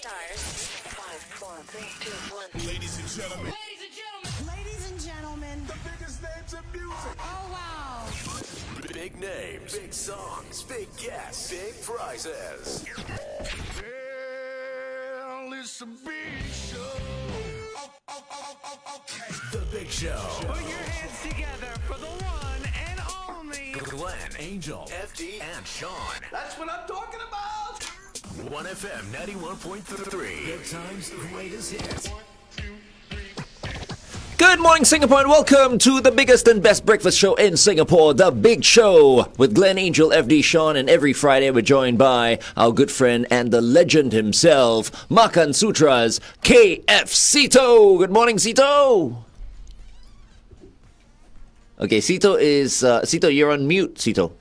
stars. 5, 4, 3, 2, 1. Ladies and gentlemen. Ladies and gentlemen. Ladies and gentlemen. The biggest names in music. Oh, wow. Big names, big songs, big guests, big prizes. Well, it's a big show. Okay. The Big Show. Put your hands together for the one and only Glenn, Angel, FD, and Sean. That's what I'm talking about. 1FM 91.3. Good times, greatest hits. Good morning, Singapore, and welcome to the biggest and best breakfast show in Singapore, The Big Show, with Glenn, Angel, FD, Sean, and every Friday we're joined by our good friend and the legend himself, Makansutra's KF Sito. Good morning, Sito. Okay, Sito is... Sito, you're on mute, Sito.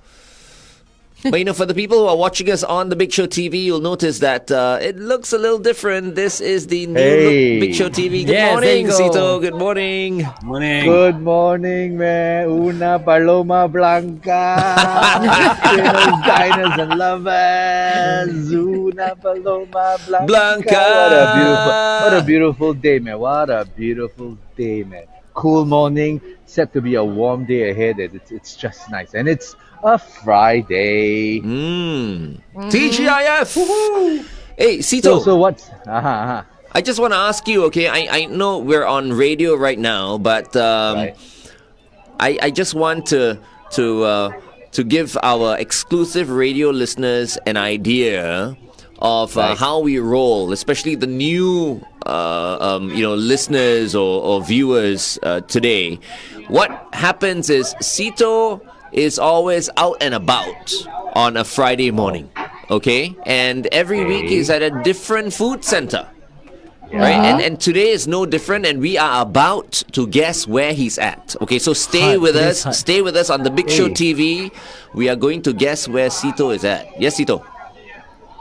But for the people who are watching us on the Big Show TV, you'll notice that it looks a little different. This is the new look Big Show TV. Good morning, Sito. Good morning. Morning. Good morning, man. Una paloma blanca. Diners and lovers. Una paloma blanca. What a beautiful day, man. What a beautiful day, man. Cool morning. Set to be a warm day ahead. It's just nice. And it's a Friday. TGIF. Woohoo. Hey, Sito. So what's... I just want to ask you, okay, I know we're on radio right now, but Right. I just want to give our exclusive radio listeners an idea of how we roll, especially the new listeners or viewers today. What happens is Sito is always out and about on a Friday morning, okay? And every week he's at a different food center, right? And today is no different, and we are about to guess where he's at. Okay, so stay with us on the Big Show TV. We are going to guess where Sito is at. Yes, Sito?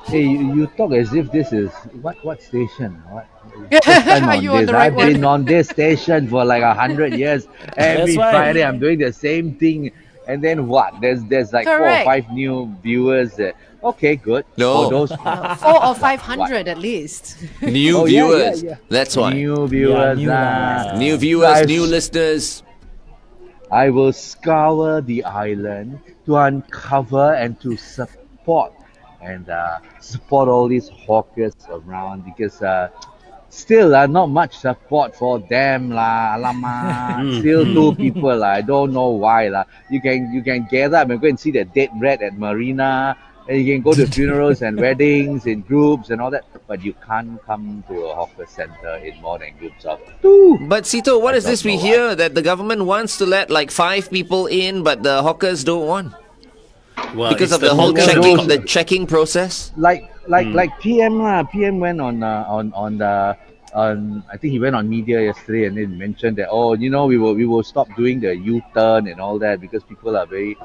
Hey, you talk as if this is... What station? What? Are you on the right I've been on this station for like 100 years. Every Friday I'm doing the same thing. And then what? There's like Correct. 4 or 5 new viewers. Okay, good. No. For those 4 or 500 at least. New viewers. That's why. new viewers. New viewers, new listeners. I will scour the island to uncover and to support all these hawkers around because still not much support for them lah. Alamak. Still 2 people lah. I don't know why lah. You can gather up and go and see the dead rat at Marina, and you can go to funerals and weddings in groups and all that, but you can't come to a hawker center in more than groups of 2. But Sito, what is this we hear that the government wants to let like 5 people in, but the hawkers don't want? Well, Because it's of the whole hawker- checking process? Like PM lah. PM went on I think he went on media yesterday and then mentioned that we will stop doing the U-turn and all that because people are very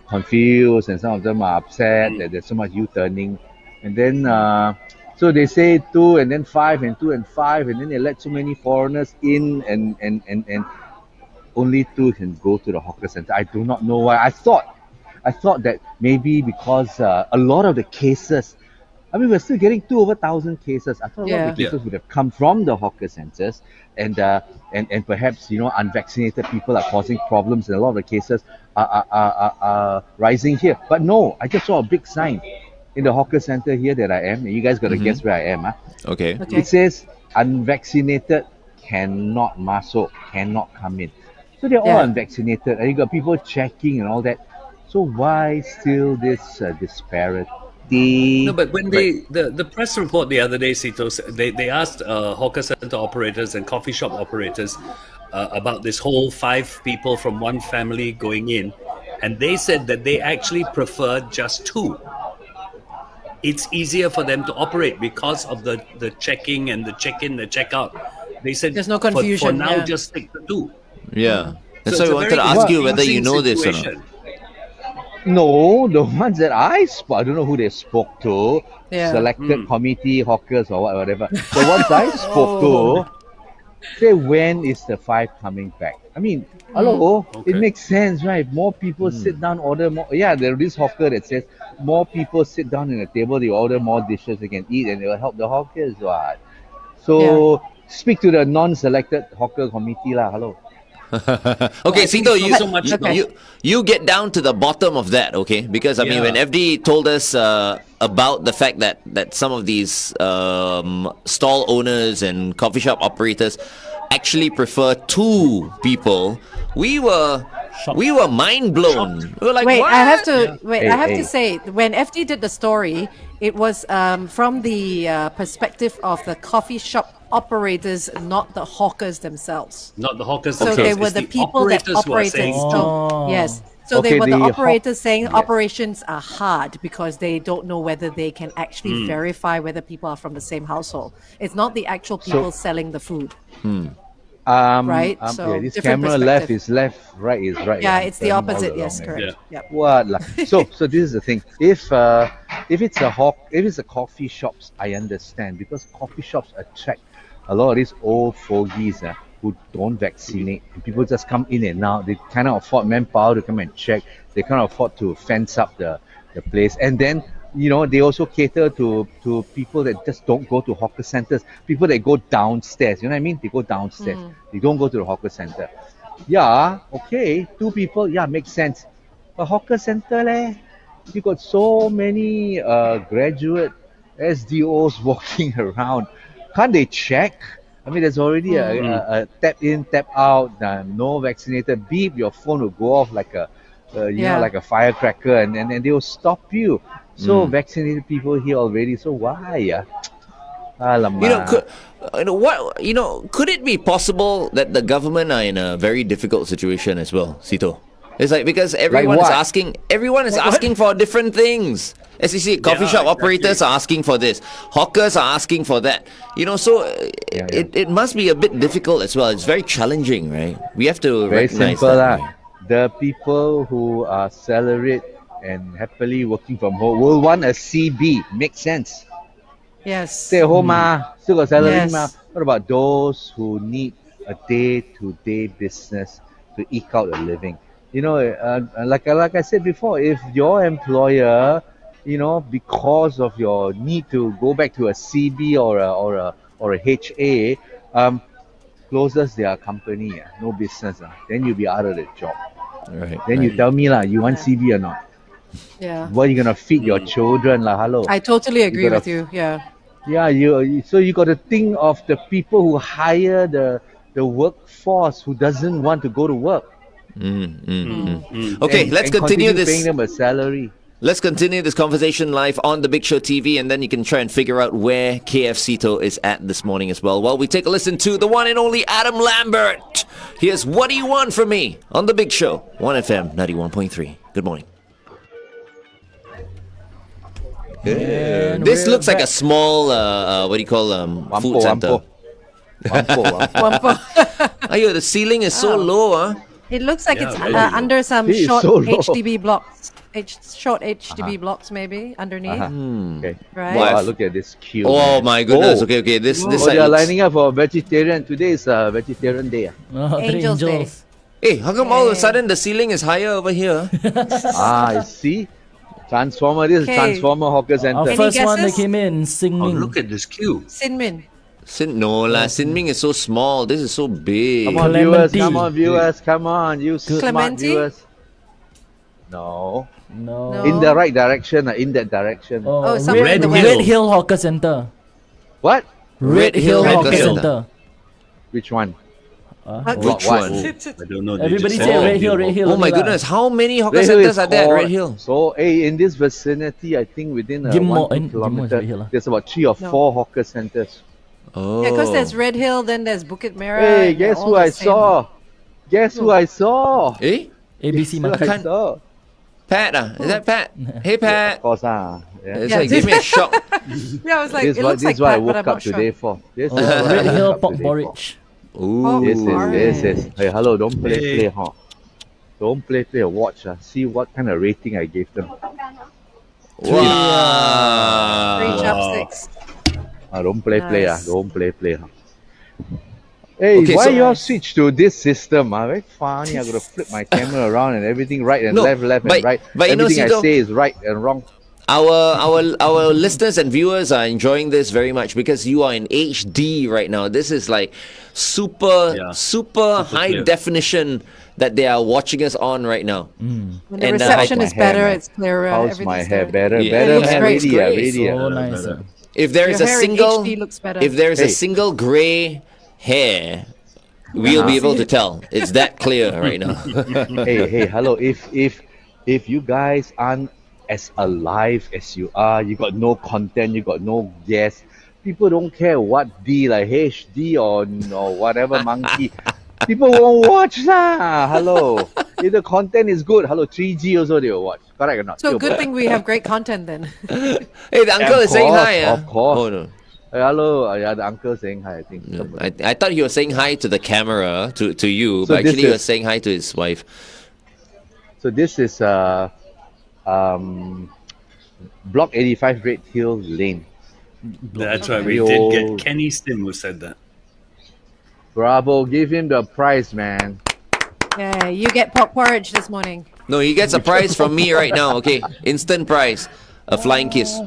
confused and some of them are upset that there's so much U-turning. And then so they say 2 and then 5 and 2 and 5 and then they let so many foreigners in and only 2 can go to the hawker center. I do not know why. I thought that maybe because a lot of the cases, I mean, we're still getting 2 over 1,000 cases. I thought a lot of the cases would have come from the hawker centers, and perhaps unvaccinated people are causing problems, and a lot of the cases are rising here. But no, I just saw a big sign in the hawker center here that I am. And you guys got to guess where I am. Okay. It says unvaccinated cannot masuk, cannot come in. So they're all unvaccinated, and you got people checking and all that. So why still this disparity? No, but when the press report the other day, Sito, they asked hawker center operators and coffee shop operators about this whole 5 people from one family going in, and they said that they actually prefer just 2. It's easier for them to operate because of the checking and the check-in, the check-out. They said There's no confusion, For now, yeah. just stick to 2. Yeah. That's So why it's we a wanted to very ask you whether you know confusing this or not. situation. No, the ones that I spoke, I don't know who they spoke to, selected committee hawkers or whatever. The ones I spoke to, say when is the 5 coming back? I mean, hello, Okay. it makes sense, right? More people sit down, order more. Yeah, there is hawker that says more people sit down in a table, they order more dishes they can eat, and it will help the hawkers. What? So speak to the non-selected hawker committee, lah. Hello. Okay, Sito, it's not so much you get down to the bottom of that, okay? Because I mean, when Yeah. FD told us about the fact that some of these stall owners and coffee shop operators actually prefer 2 people, we were mind blown. We were like, Wait, what? I have to Hey, I have hey. to say, when FD did the story, it was from the perspective of the coffee shop operators, not the hawkers themselves. Not the hawkers So themselves. they were It's the people that operators who are operated. saying, So, yes. So Okay, they were the the operators saying yes. operations are hard because they don't know whether they can actually verify whether people are from the same household. It's not the actual people selling the food. Right? So, yeah, this different camera left perspective. is left, right is right. Yeah, I'm it's the turning all opposite. along Yes, here. correct. Yeah. Yep. What lah? So this is the thing. If it's a coffee shops, I understand because coffee shops attract a lot of these old fogies who don't vaccinate. And people just come in and out. They cannot afford manpower to come and check. They cannot afford to fence up the place. And then they also cater to people that just don't go to hawker centers. People that go downstairs. You know what I mean? They go downstairs. They don't go to the hawker center. Yeah, okay. 2 people, yeah, makes sense. But hawker center leh, you got so many graduate SDOs walking around. Can't they check? I mean, there's already a tap in, tap out, no vaccinated. Beep, your phone will go off like a like a firecracker, and they will stop you. So vaccinated people here already. So why? Alamak. Could it be possible that the government are in a very difficult situation as well, Sito? It's like because everyone is what? asking for different things. As you see, coffee shop operators are asking for this, hawkers are asking for that. So it must be a bit difficult as well. It's very challenging, right? We have to Very recognize simple that. lah. The people who are salaried and happily working from home will want a CB. Makes sense. Yes. Stay at home still got salary Yes. What about those who need a day-to-day business to eke out a living? Like I said before, if your employer, because of your need to go back to a CB or a HA, closes their company, no business, then you'll be out of the job. Right. Then you tell me you want CB or not? Yeah. What are you gonna feed your children Hello. I totally agree gotta with you. Yeah. Yeah, so you got to think of the people who hire the workforce who doesn't want to go to work. Okay, let's and continue paying this. them a salary. Let's continue this conversation live on the Big Show TV, and then you can try and figure out where KFCito is at this morning as well. While we take a listen to the one and only Adam Lambert. Here's What Do You Want From Me on the Big Show, 1FM 91.3. Good morning. And This we're looks like a back. small, food Wampo, center. Wampo. Ayo, the ceiling is so low, It looks like Yeah, it's very low. under some It is short so low. HDB blocks. Short HDB blocks maybe underneath. Okay. Right. Wow, look at this queue. Oh man. my goodness. Oh. Okay. This Oh, side they are looks- lining up for vegetarian. Today is vegetarian day. Oh, three Angels Day. angels. Hey, how come all of a sudden the ceiling is higher over here? I see. Transformer. This is Okay. Transformer Hawker Center. Our Any first one that guesses? came in, Sing Oh, Ming. look at this queue. Sinmin. Sin Ming is so small. This is so big. Come on, Clementi. viewers. Come on, viewers. Come on, you smart Clementi? viewers. No. No. In the right direction. In that direction. Oh, somewhere in the Red west. Hill Hawker Center. What? Red Hill Red Hawker Hill. Center. Which one? Which What? one? I don't know. they Everybody just say said Red Hill, Red Red Hill. Oh my only lah. goodness, how many hawker Red Hill centers is are there at called- Red Hill? So, in this vicinity, I think within Ghim Moh, 1 Ghim Moh is kilometer, Red Hill lah. there's about 3 or 4 hawker centers. Oh. Yeah, because there's Red Hill, then there's Bukit Merah. Hey, and they're guess all who the I same. saw? Guess who I saw? Eh? ABC Guess who I Market. saw? Pat? Is that Pat? Hey, Pat. Of course, It's Yeah, like, give me a shock. Yeah, I was like, This it looks is like what I that, but woke I'm up not today sure. for. This is Oh, what I Red woke Hill up Pork today Porridge. Ooh. This is. Hey, hello, don't play, Alright. huh? Don't play, watch. See what kind of rating I gave them. Three Wow. chopsticks. Don't play, Nice. Don't play, huh? Hey, Okay, why so- you all switch to this system? Very funny. I gotta flip my camera around and everything right and No, left and but- right. but you know, Everything I Sito- say is right and wrong. Our listeners and viewers are enjoying this very much because you are in HD right now. This is like super high clear. definition that they are watching us on right now. When the And, reception my is hair, better, man? it's clearer. How's my everything's hair? there. Better, Yeah. better, It looks man. great. Really, Great. really. So nice. If there is Your a hair in single, HD looks better. if there is a Hey. single gray hair, we'll be able to tell. It's that clear right now. Hey, hello. If you guys aren't as alive as you are, you got no content, you got no guests. People don't care what D, like HD or whatever monkey. People won't watch lah. Hello. If the content is good, hello, 3G also they will watch. Correct or not? So Still good correct. thing we have great content then. Hey, the uncle is saying hi. Of course. Oh no. Hey, hello. Yeah, the uncle saying hi, I think. No, I thought he was saying hi to the camera, to you, So but this actually he was is- saying hi to his wife. So this is Block 85 Redhill Lane. That's right. We Yo. did get Kenny Sim who said that. Bravo, give him the prize, man. Yeah, you get porridge this morning. No, he gets a prize from me right now, okay? Instant prize. A flying kiss.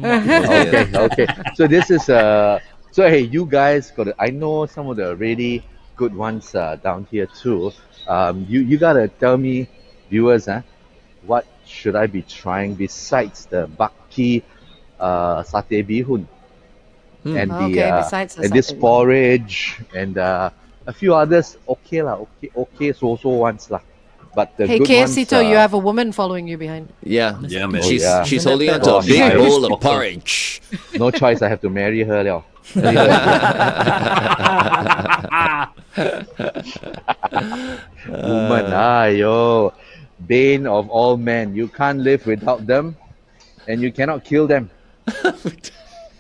Okay. So this is so hey, you guys got. I know some of the really good ones down here too. You gotta tell me, viewers, what should I be trying besides the bakki satay bihun and besides the and this satay bihun. porridge and a few others. Okay lah, okay, so ones lah. But the Hey, good ones, KSito, you have a woman following you behind. Yeah. Yeah, man. She's yeah. she's Isn't holding that on to a bad? big Oh, bowl shit. of porridge. no choice. I have to marry her now. Woman, ayo, bane of all men. You can't live without them, and you cannot kill them.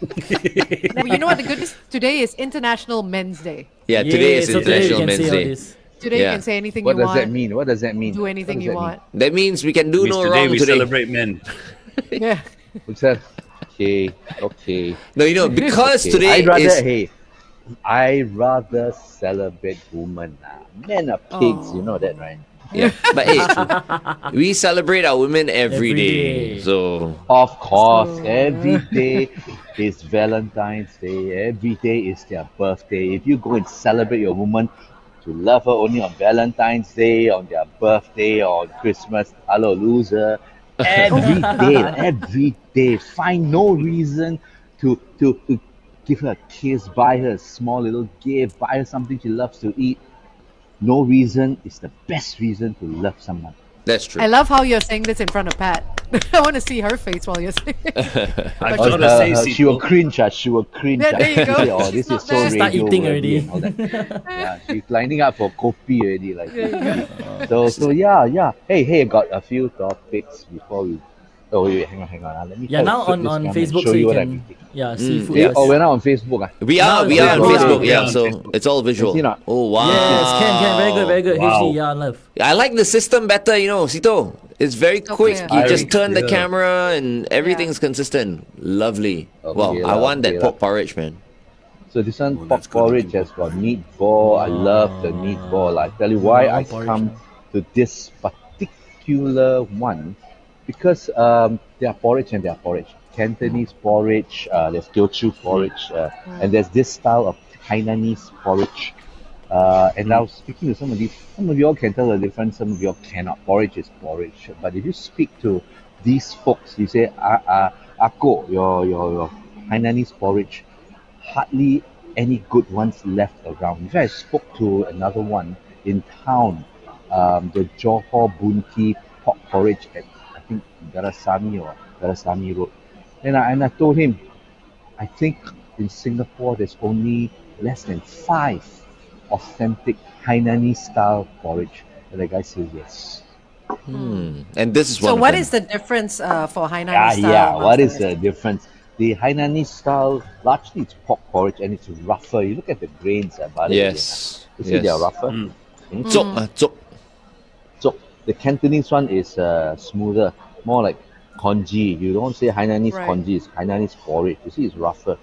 You know what the good is? Today is International Men's Day. Yeah, today is so today we International can Men's say all Day. this. Today Yeah. you can say anything What you does want. that mean? What does that mean? Do anything What you does that want. That means we can do Means no today wrong we today. celebrate men. Yeah. mean? What's that? Okay. No, you know, because Okay. today I'd rather celebrate women. Men are pigs, you know that, right? yeah, but hey, we celebrate our women every Every day. day. So Of course, every day is Valentine's Day. Every day is their birthday. If you go and celebrate your woman to love her only on Valentine's Day, on their birthday, or on Christmas, hello, loser. Every day, find no reason to give her a kiss, buy her a small little gift, buy her something she loves to eat. No reason is the best reason to love someone. that's true. I love how you're saying this in front of Pat. I want to see her face while you're saying it. I've But got to say, She will Sito, cringe. She will cringe. Yeah, there you go. Say, oh, She's this not is so there. Start radio eating worthy already. and all that. Yeah, she's lining up for kopi already. Like, so yeah. Hey, I got a few topics before we. Oh wait, hang on. Let me. Yeah, now flip on this camera and Facebook, show so you what I'm can. eating. Yeah, seafood. Yeah, yes. we're now on Facebook. we are No, we are on Facebook. Facebook, We are yeah. on So Facebook. it's all visual. You see not? Oh wow. Yes, can. Very good. Wow. HD, yeah, love. I like the system better, you know, Sito. It's very So quick. clear. You just Very turn the clear. camera and everything's consistent. Lovely. Well, I lah, want that okay pork lah. porridge, man. So this one pork that's good porridge looking. has got meatball. I love the meatball. I tell you why I porridge. come to this particular one because there are porridge and there are porridge. Cantonese porridge, there's Teochew porridge, and there's this style of Hainanese porridge. And I was speaking to some of these. Some of you all can tell the difference. Some of you all cannot. Porridge is porridge. But if you speak to these folks, you say, "Ako, your Hainanese porridge." Hardly any good ones left around. In fact, I spoke to another one in town, the Johor Bunti pork porridge at I think Garasami Road. And I told him, I think in Singapore there's only less than 5 authentic Hainanese style porridge. And the guy said yes. And this is one So of what them. is the difference for Hainanese style? Yeah. What amongst is the difference? The Hainanese style, largely it's pork porridge and it's rougher. You look at the grains, Yes. You see they are Yes. rougher. Zok, zok. So the Cantonese one is smoother, more like congee. You don't say Hainanese Right. congee, it's Hainanese porridge. You see, it's rougher.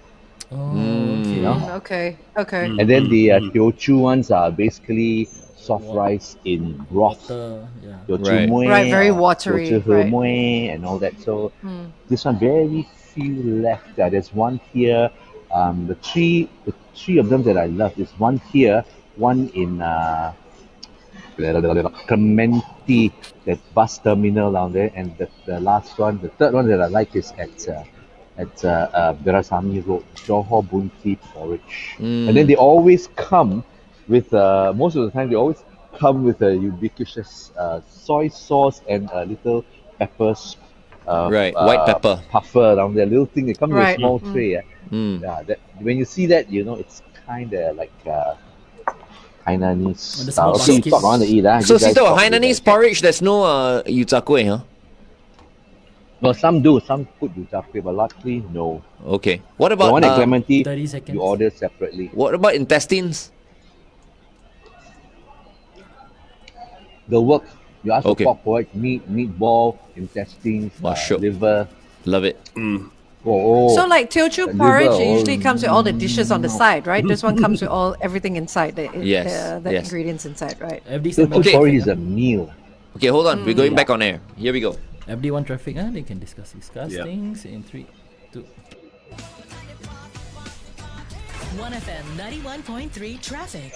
Okay. Okay. Okay. And then the Teochew ones are basically soft rice in broth. Yeah. Teochew Right. mueh Right, very or watery, Teochew right. mueh and all that. So this one very few left. There's one here. The three of them that I love. There's one here, one in Clementi, that bus terminal down there, and the last one, the third one that I like is at Verasami Road, Johor Bunti Porridge. And then they always come with most of the time they always come with a ubiquitous soy sauce and a little peppers. Right, white pepper. Puffer down there, little thing. They come in a Right. small tray. Yeah, that when you see that, it's kind of like Hainanese the style. small Okay, you baskets. talk around to eat. So, You guys Sito, talk, you Hainanese guys talk. porridge, there's no yu zha kueh, huh? Well, some do. Some put yucape, but luckily, no. Okay. What The about one at Clementi, 30 seconds. you order separately. what about intestines? The work, you ask Okay. for pork porridge, meat, meatball, intestines, Wow, sure. liver. Love it. Oh, So like Teochew liver, porridge oh, usually comes with all the dishes on the side, right? This one comes with everything inside, Yes, the yes. ingredients inside, right? FD Teochew standby. porridge is a meal. Okay, hold on. We're going back on air. Here we go. FD1 traffic, they can discuss Yeah. things in 3, 2. 1FM 91.3 traffic.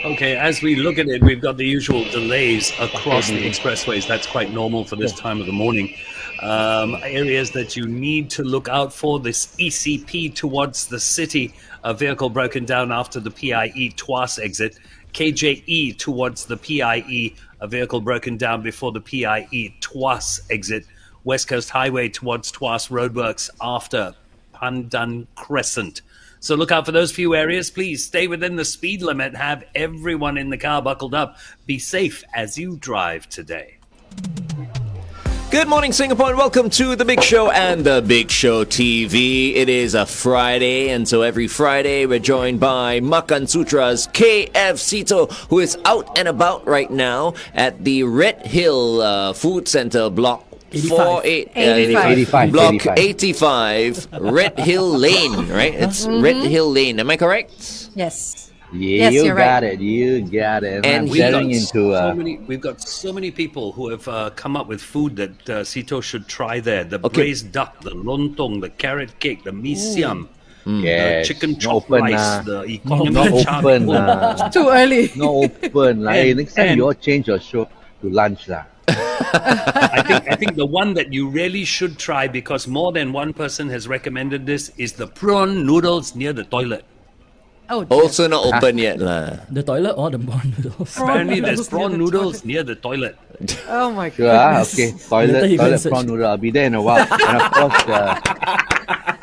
Okay, as we look at it, we've got the usual delays across the expressways. That's quite normal for this time of the morning. Areas that you need to look out for: this ECP towards the city, a vehicle broken down after the PIE Tuas exit. KJE towards the PIE, a vehicle broken down before the PIE Tuas exit. West Coast Highway towards Tuas roadworks after Pandan Crescent. So look out for those few areas. Please stay within the speed limit. Have everyone in the car buckled up. Be safe as you drive today. Good morning, Singapore, and welcome to The Big Show and The Big Show TV. It is a Friday, and so every Friday we're joined by Makansutra's KF Sito, who is out and about right now at the Redhill Food Center block 85. Block 85, Redhill Lane, right? It's Redhill Lane. Am I correct? Yes. Yeah, Yes, you you're got right. it. You got it. And I'm we getting into We've got so many people who have come up with food that Sito should try there. The Okay. braised duck, the lontong, the carrot cake, the mee siam, yes, chicken not chop open, rice, the economy not char open. kway. Too early. Not open. Hey, next time and- you all change your show to lunch. I think the one that you really should try, because more than one person has recommended this, is the prawn noodles near the toilet. Oh, dear. Also not open yet, lah. The toilet or the prawn noodles? Apparently, there's noodles near prawn the noodles near the toilet. Oh my Sure, goodness. okay. Later you can Toilet search. prawn noodle. I'll be there in a while. And of course,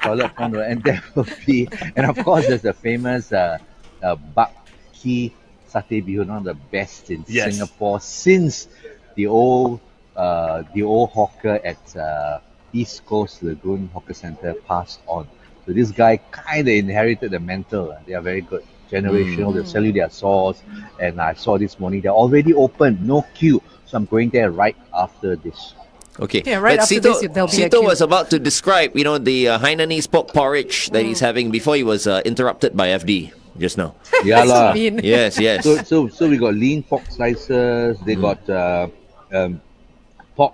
toilet prawn noodle. And there will be, and of course, there's the famous bak ki satay bihun, one of the best in Yes. Singapore since the old hawker at East Coast Lagoon Hawker Centre passed on. So this guy kind of inherited the mantle. They are very good. Generational. They'll sell you their sauce. And I saw this morning, they're already open. No queue. So I'm going there right after this. Okay. Yeah, right But after Sito, this, there'll be a Sito queue. was about to describe, the Hainanese pork porridge that he's having before he was interrupted by FD just now. Yeah, lah. Mean. Yes, yes. So we got lean pork slices. They got pork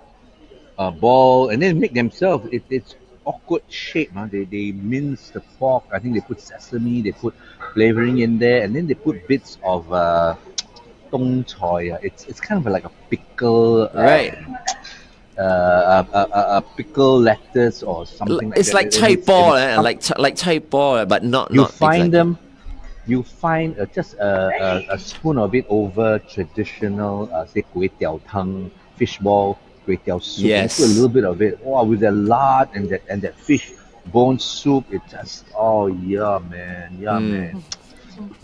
ball, and then make themselves. It's awkward shape. They mince the pork. I think they put sesame. They put flavoring in there, and then they put bits of tong choy. It's kind of like a pickle. Right. A pickle lettuce or something. It's like that. chai And po, it's like chai po, but not. you not find exactly. them. You find just a spoon of it over traditional, say, kway teow tang, fish ball, kway teow soup. Yes. You put a little bit of it. Wow, with the lard and that fish bone soup, it just, oh yeah, man, yeah, man.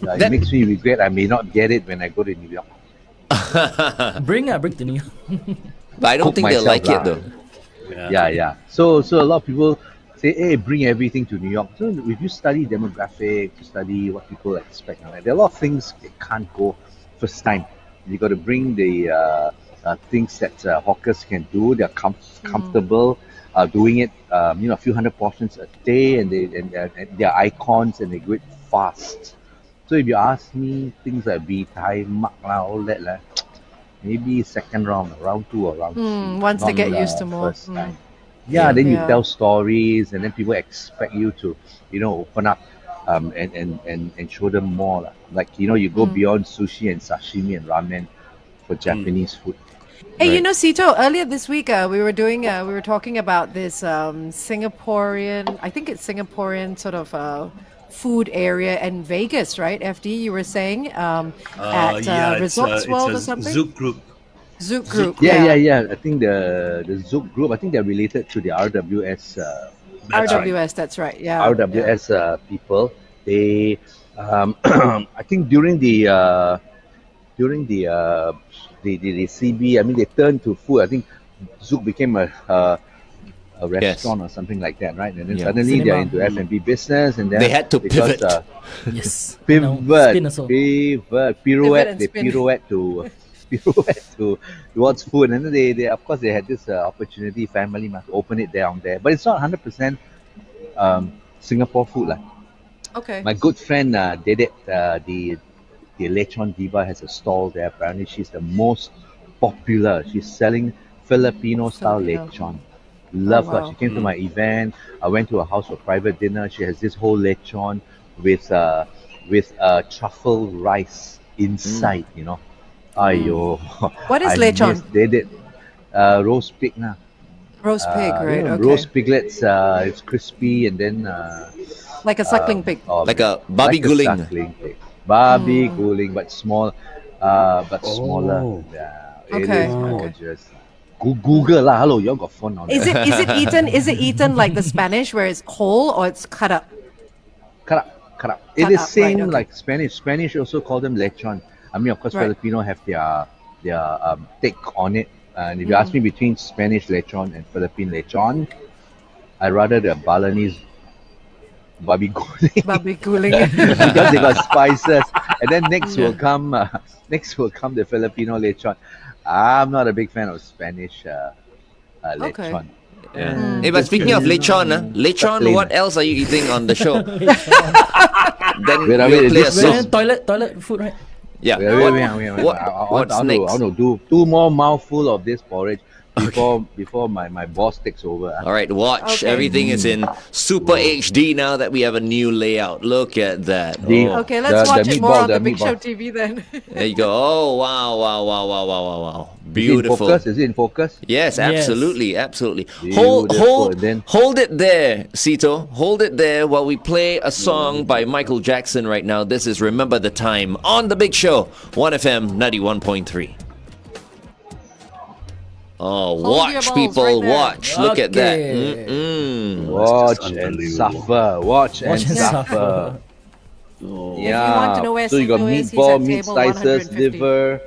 Yeah, That- it makes me regret I may not get it when I go to New York. Bring to New York. But I don't Cook think they like myself it lah. though. Yeah. So a lot of people say, hey, bring everything to New York. So if you study demographics, you study what people expect, there are a lot of things that can't go first time. You got to bring the things that hawkers can do. They're comfortable. doing it, a few hundred portions a day, and they're icons and they do it fast. So if you ask me, things like Thai, Mak lah, all that lah, maybe second round 2 or round 3. Once they not get the used to more. first time. Yeah, then you Yeah. tell stories, and then people expect you to, open up, and show them more lah. Like you go beyond sushi and sashimi and ramen for Japanese food. Hey, Sito, earlier this week we were talking about this Singaporean, I think it's Singaporean sort of food area in Vegas, right? FD, you were saying at Resorts World or something? Zouk Group. Zouk Group. Yeah. I think the Zouk Group, I think they're related to the RWS. RWS, that's right. Yeah. RWS people. They, I think during the CB, I mean, they turned to food. I think Zouk became a restaurant or something like that, right? And then suddenly they're into F&B business, and then They had to pivot. Yes. Pivot, pirouette, and they spin. pirouette towards food, and then they of course they had this opportunity, family must open it down there, but it's not 100% Singapore food lah. Okay. My good friend did it. The Lechon Diva has a stall there. Apparently, she's the most popular. She's selling Filipino style lechon. Love her. wow. She came to my event. I went to her house for private dinner. She has this whole lechon with truffle rice inside. Ayo. What is I lechon? miss- They did roast pig na. Roast pig, right? Okay. Roast piglets. It's crispy, and then Like a suckling pig. Like a babi like guling. suckling pig. Babi guling, but small, but smaller. Yeah, it Okay, is okay. gorgeous. Google lah. Hello, you got phone on. Is it eaten like the Spanish where it's whole or it's cut up? Cut up. It Cut is up, same right, okay. like Spanish. Spanish also call them lechon. I mean, of course, Right. Filipino have their take on it. And if you ask me between Spanish lechon and Philippine lechon, I rather the Balinese babi guling. Babi guling. Because they got spices, and then next will come the Filipino lechon. I'm not a big fan of Spanish lechon. Yeah. Hey, but speaking of lechon, lechon, Plain. what else are you eating on the show? Then Wait, we'll play a this song. is- Toilet food, right? Yeah. Wait. What's I next? want to do 2 more mouthful of this porridge before my boss takes over. All right, watch. Okay. Everything is in super HD now that we have a new layout. Look at that. The- Oh, Okay, let's watch the it more meatball, on the the Big Show meatball. TV then. there you go. Oh, wow. Is it in Beautiful. focus? Is it in focus? Yes, Yes. absolutely. Beautiful. And then- Hold it there, Sito. Hold it there while we play a song by Michael Jackson right now. This is Remember the Time on The Big Show, 1FM 91.3. Oh, your watch, balls people, right there. watch. Look at that. Okay. Mm-mm. Watch just and unbelievable. suffer. Watch and Watch and suffer. suffer. Yeah. want to know where So you got Sito is, he's meatball, at meat table slices, 150. liver,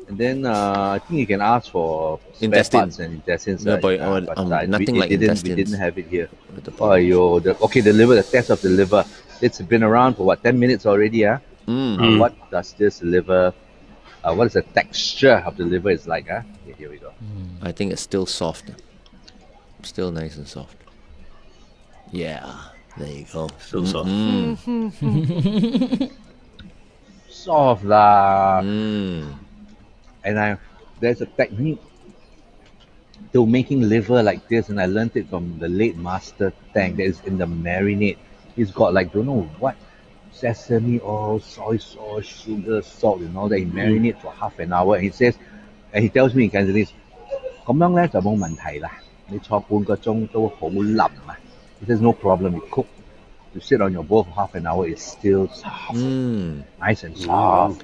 and then I think you can ask for spare Intestine. parts and intestines. No, boy, nothing like we intestines. didn't have it here. The liver, the test of the liver. It's been around for what, 10 minutes already, huh? What does this liver? What is the texture of the liver is like, huh? Okay, here we go. I think it's still soft. Still nice and soft. Yeah, there you go. So soft. Soft lah. Mm. And there's a technique to making liver like this, and I learned it from the late master Tang. That is in the marinade. He's got like don't know what sesame oil, soy sauce, sugar, salt, and all that. He marinate for half an hour, and he tells me in Cantonese, 咁樣咧就冇問題啦。你坐半個鐘都好腍啊。He says no problem. You cook, you sit on your bowl for half an hour, it's still soft, nice and soft.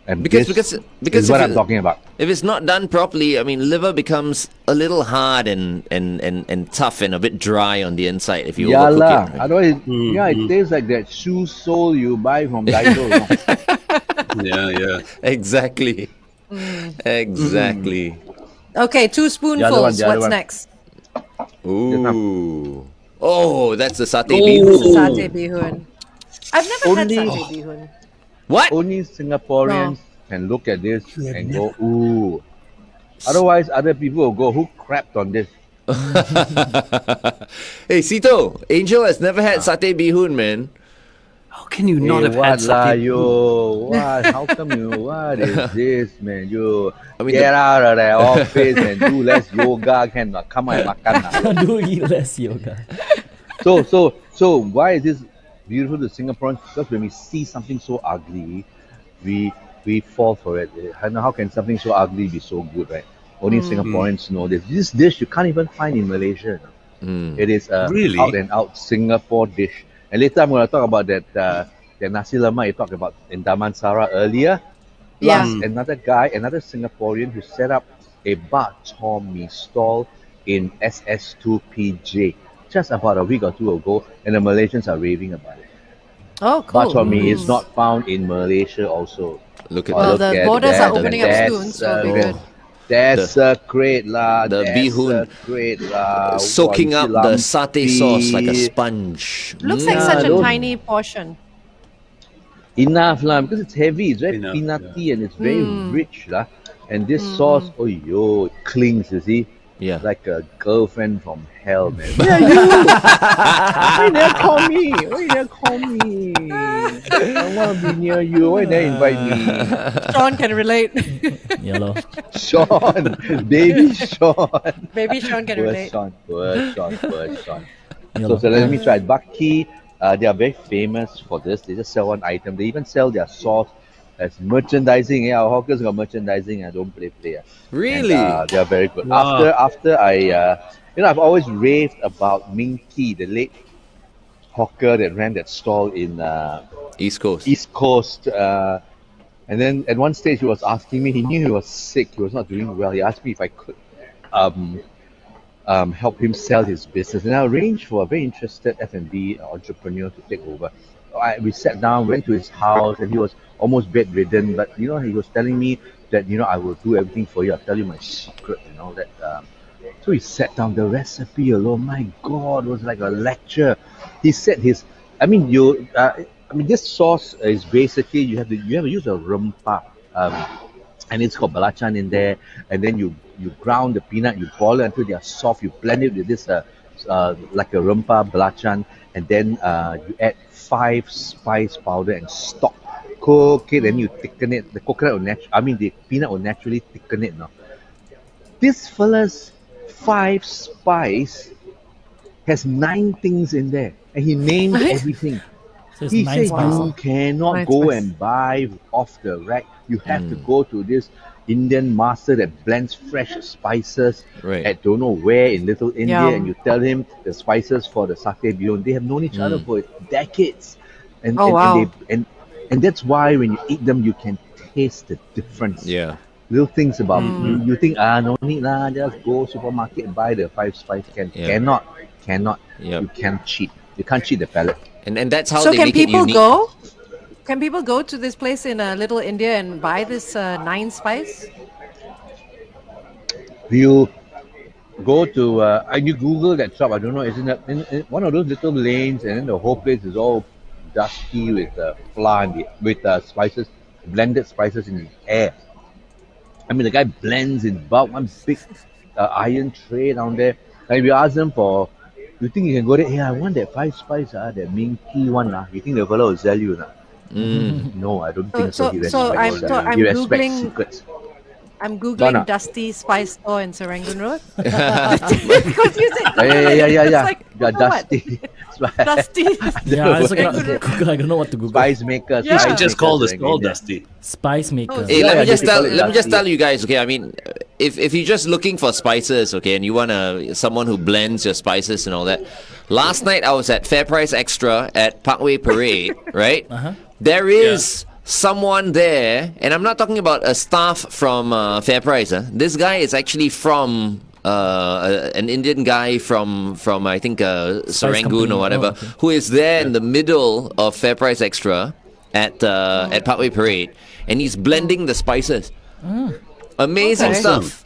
And Because this because is what if I'm it- talking about. If it's not done properly, I mean, liver becomes a little hard and tough and a bit dry on the inside if you Yeah overcook lah. it. Right? Otherwise, it tastes like that shoe sole you buy from Daiso. Yeah. Exactly. Exactly. Okay, 2 spoonfuls. the other What's one. next? Ooh. Oh, that's the satay This beef. is satay bihun. I've never had Only- satay bihun. What? Only Singaporeans can look at this and go, ooh. Otherwise, other people will go, who crapped on this? Hey, Sito, Angel has never had satay bihun, man. How can you not Hey, have had what lah, satay? yo? What? How come you? What is this, man? You I mean, get out of that office and do less yoga, can not? Come on, makan lah. Do eat less yoga. So why is this beautiful to Singaporeans? Because when we see something so ugly, we fall for it. How can something so ugly be so good, right? Only Singaporeans know this. This dish you can't even find in Malaysia. It is a Really? out and out Singapore dish. And later I'm going to talk about that nasi lemak you talked about in Damansara earlier. Plus another guy, another Singaporean who set up a bak chor mee stall in SS2PJ just about a week or two ago, and the Malaysians are raving about it. Oh, Bak cool. chor mee is not found in Malaysia also. Look at Well, that. the at borders that. are opening up soon, so it'll be good. That's a great lah. the that's bihun a great lah. Soaking Wah, up you the see satay sauce like a lumpy. sponge. Looks like Yeah, such a those- tiny portion. Enough lah, because it's heavy, it's very Enough, peanutty and it's very rich lah. And this sauce, oh yo, it clings, you see. Yeah. Like a girlfriend from hell, man. Yeah, you! Why you never call me? Why you never call me? I want to be near you. Why you never invite me? Sean can relate. Yeah, lor. Sean! Baby Sean! Baby Sean can Poor relate. Sean, poor Sean, poor Sean. Yeah, So let me try. Bucky, they are very famous for this. They just sell one item. They even sell their sauce as merchandising. Yeah, our hawkers got merchandising. I don't play. Really? And, they are very good. Wow. After I, I've always raved about Minky, the late hawker that ran that stall in East Coast. East Coast. And then at one stage he was asking me. He knew he was sick. He was not doing well. He asked me if I could help him sell his business, and I arranged for a very interested F&B entrepreneur to take over. We sat down, went to his house, and he was almost bedridden. But he was telling me that I will do everything for you. I'll tell you my secret and all that. So we sat down. The recipe alone, my God, was like a lecture. He said this sauce is basically you have to use a rempah. And it's got belacan in there, and then you ground the peanut, you boil it until they are soft, you blend it with this like a rempah belacan, and then you add 5 spice powder and stock. Cook it, and you thicken it. The the peanut will naturally thicken it now. This fella's 5 spice has 9 things in there, and he named everything. So it's He nice. said you cannot Nice go spice. and buy off the rack. You have to go to this Indian master that blends fresh spices Right. at don't know where in Little India, Yum. and you tell him the spices for the satay bihun. They have known each other for decades, and Oh, wow. and that's why when you eat them, you can taste the difference. Yeah. Little things about you think no need lah, just go supermarket and buy the 5 spice can. Yeah. Cannot. Yep. You can't cheat. You can't cheat the palate. And that's how So they can make it people unique. go? Can people go to this place in Little India and buy this 9 spice? You go to and you Google that shop. I don't know, isn't that in one of those little lanes, and then the whole place is all dusty with flour and with spices, blended spices in the air. I mean, the guy blends in bulk, one big iron tray down there. And if you ask them for, you think you can go there? Hey, I want that 5 spice, that minky one. You think the fellow will sell you? No, I don't think so. He respects, I'm he respects Googling- secrets. I'm googling Donna. Dusty Spice Store in Serangoon Road. Because you said Yeah. It's like, The what? dusty. Dusty. Yeah, I also cannot Google. I don't know what to Google. Spice maker. Yeah. You spice should just maker, call the Serangoon, stall yeah. Dusty. Spice maker. Oh, Hey, Yeah, let me yeah, just they call it tell dusty. you guys. Okay, I mean, if you're just looking for spices, okay, and you want someone who blends your spices and all that. Last night I was at Fair Price Extra at Parkway Parade, right? There is someone there, and I'm not talking about a staff from Fair Price. This guy is actually from an Indian guy from I think Serangoon company. or whatever, Oh, okay. who is there in the middle of Fair Price Extra at Parkway Parade, and he's blending the spices. Amazing Okay. stuff.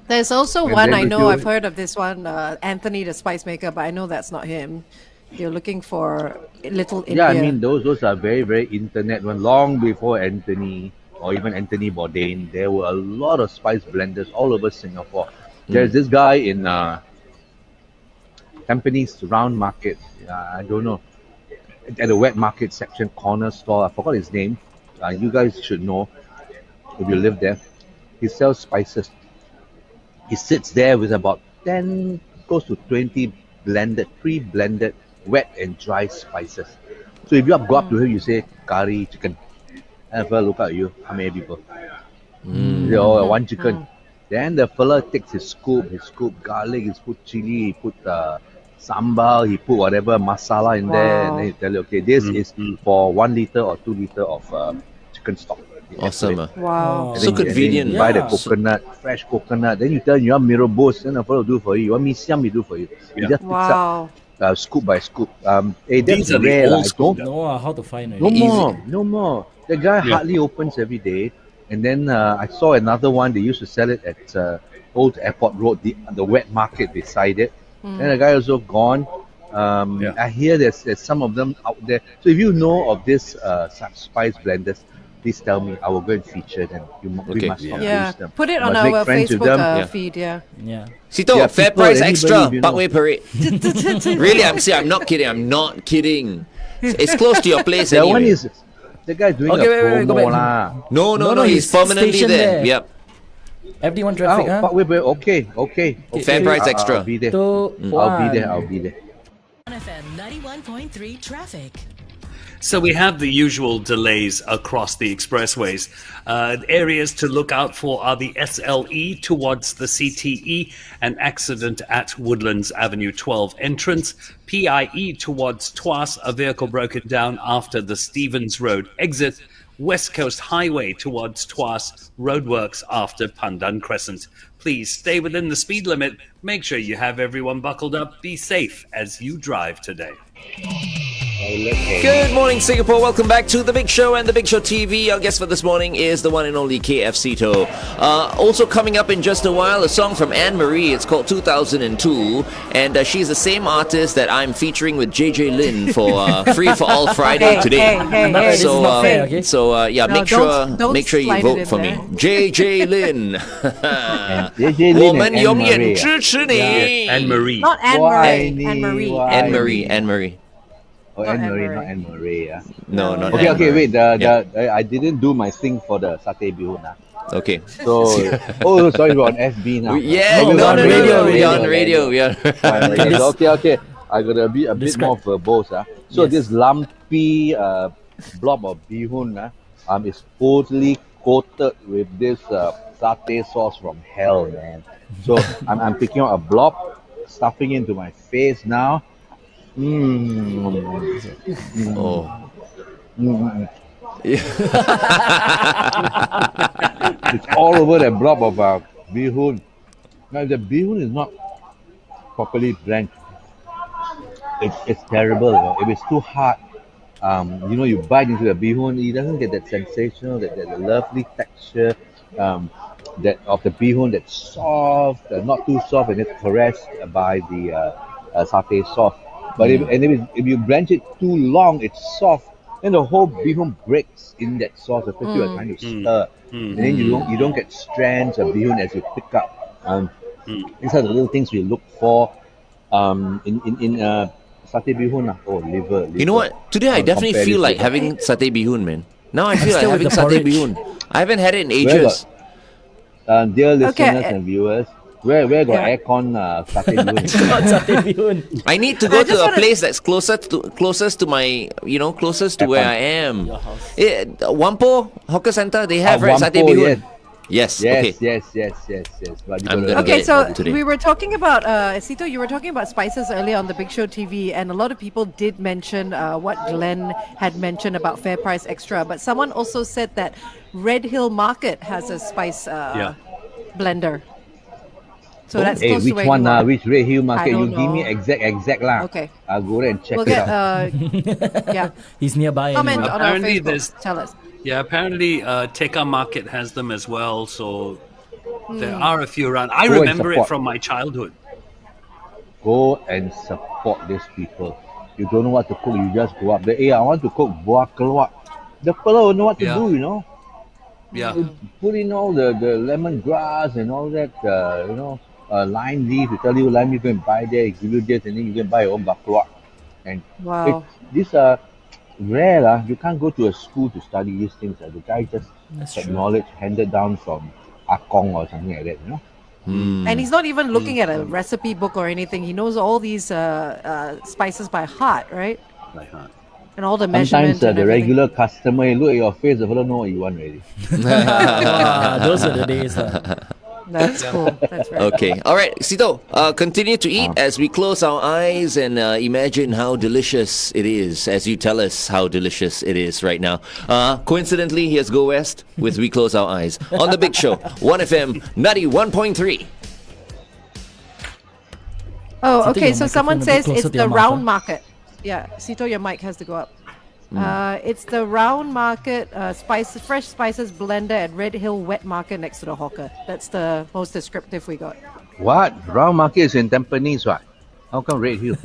There's also And one then I if know. you- I've heard of this one, Anthony the Spice Maker, but I know that's not him. You're looking for Little India. Yeah, I mean those are very, very internet one. Long before Anthony or even Anthony Bourdain, there were a lot of spice blenders all over Singapore. There's this guy in Tampines Round Market. I don't know. At the wet market section corner store. I forgot his name. You guys should know if you live there. He sells spices. He sits there with about 10, close to 20 blended, pre-blended, wet and dry spices. So if you go up to him, you say curry chicken. And the fella look at you, how many people? He say, oh, one chicken. Then the fella takes his scoop garlic, he put chili, he put sambal, he put whatever masala in there, and then he tell you, okay, this is for 1 liter or 2 liter of chicken stock. Awesome. Wow. And So then convenient. you buy the coconut, fresh coconut. Then you tell him you want mee rebus, then the fellow will do for you. You want mee siam, he do for you. He just picks Wow. up scoop by scoop. That's These are the rare. old I school don't. No, how to find No it? more. The guy hardly opens every day. And then I saw another one. They used to sell it at Old Airport Road, the wet market beside it. Then the guy also gone. I hear there's some of them out there. So if you know of this spice blenders, please tell me. I will go and feature them. We must not Yeah. use them. Put it on Must make our friends with Facebook them. feed. Yeah. Yeah. Sito, Yeah, fair people, price anybody, extra, you know. Parkway Parade. Really, I'm not kidding. It's close to your place That anyway. one is the guy doing Okay, a wait, go promo back. lah. No, he's he's permanently stationed there. there. Yep. FD1 traffic, huh? But wait, okay. Fair price extra. I'll be there. Two, I'll be there. 1FM 91.3 traffic. So we have the usual delays across the expressways. Areas to look out for are the SLE towards the CTE, an accident at Woodlands Avenue 12 entrance, PIE towards Tuas, a vehicle broken down after the Stevens Road exit, West Coast Highway towards Tuas, roadworks after Pandan Crescent. Please stay within the speed limit. Make sure you have everyone buckled up. Be safe as you drive today. Good morning, Singapore. Welcome back to The Big Show and The Big Show TV. Our guest for this morning is the one and only KF Sito. Also coming up in just a while, a song from Anne Marie. It's called 2002. And she's the same artist that I'm featuring with JJ Lin for Free for All Friday today. Hey, this is not fair, okay? Yeah, No, make sure you slide it vote in for there. me. JJ Lin. JJ Lin 我们 and 永远 Anne-Marie. 支持你。 Anne Marie. Not Anne Why Marie. Anne Marie. why- Anne Marie. Oh, Not Anne-Marie, Anne-Marie. not Anne-Marie. Yeah. No, not Okay, Anne-Marie. wait. Yeah. I didn't do my thing for the satay bihun. Okay. So, sorry, we're on FB now. Yeah, Oh, no, on radio. Yeah. Okay. I gotta be a bit more verbose. So Yes. this lumpy blob of bihun is totally coated with this satay sauce from hell, man. So I'm picking out a blob, stuffing into my face now. Oh. It's all over the blob of bihun. Now, if the bihun is not properly blanched, it's terrible. You know? If it's too hard, you bite into the bihun, it doesn't get that sensational, that lovely texture that of the bihun that's soft, not too soft, and it's caressed by the satay sauce. But if you blanch it too long, it's soft. Then the whole bihun breaks in that sauce, especially you're trying to stir, and then you don't get strands of bihun as you pick up. These are the little things we look for in satay bihun. Oh, liver. You know what? Today I definitely feel like having satay bihun, man. Now I feel like still with having the satay porridge. bihun. I haven't had it in ages. Dear listeners Okay. and viewers, where got aircon satay bihun? Not satay bihun. I need to go just to a wanna- place that's closest to my, closest to where I am. Whampoa Hawker Center, they have right satay Whampoa, bihun. Yes. Okay. Yes. But you I'm gotta- gonna Okay, get so it today. we were talking about Sito. You were talking about spices earlier on the Big Show TV, and a lot of people did mention what Glenn had mentioned about Fair Price Extra. But someone also said that Redhill Market has a spice blender. So that's Hey, close to which where one? you are. Which Redhill Market? I You don't give me know. exact lah. Okay. I'll go there and check We'll it get out. yeah. He's nearby. Comment Anyway. on our Apparently Facebook. there's- Tell us. Yeah, apparently Tekka Market has them as well. So there are a few around. I Go and remember it support. from my childhood. Go and support these people. You don't know what to cook, you just go up there. Hey, I want to cook buah keluak. The fellow will know what to Yeah. do, you know. Yeah. You put in all the lemongrass and all that, lime leaf. You tell you lime leaf, go and buy there, give you this, and then you go and buy your own bakluak. And Wow. these are rare. lah. You can't go to a school to study these things. The guy just That's had true. knowledge handed down from Akong or something like that, you know. And he's not even looking at a recipe book or anything. He knows all these spices by heart, right? By heart. And all the Sometimes measurements. the and everything. regular customer, you look at your face, the fellow know what you want already. Those are the days. That's cool. That's right. Okay. All right, Sito, continue to eat as we close our eyes and imagine how delicious it is as you tell us how delicious it is right now. Coincidentally, here's Go West with We Close Our Eyes on The Big Show, 1FM 91.3. Oh, Sito, okay. your So microphone someone a bit says closer it's to your the mouth, round huh? market. Yeah, Sito, your mic has to go up. It's the round market fresh spices blender at Redhill Wet Market next to the hawker. That's the most descriptive we got. What? Round market is in Tampines, what? How come Redhill?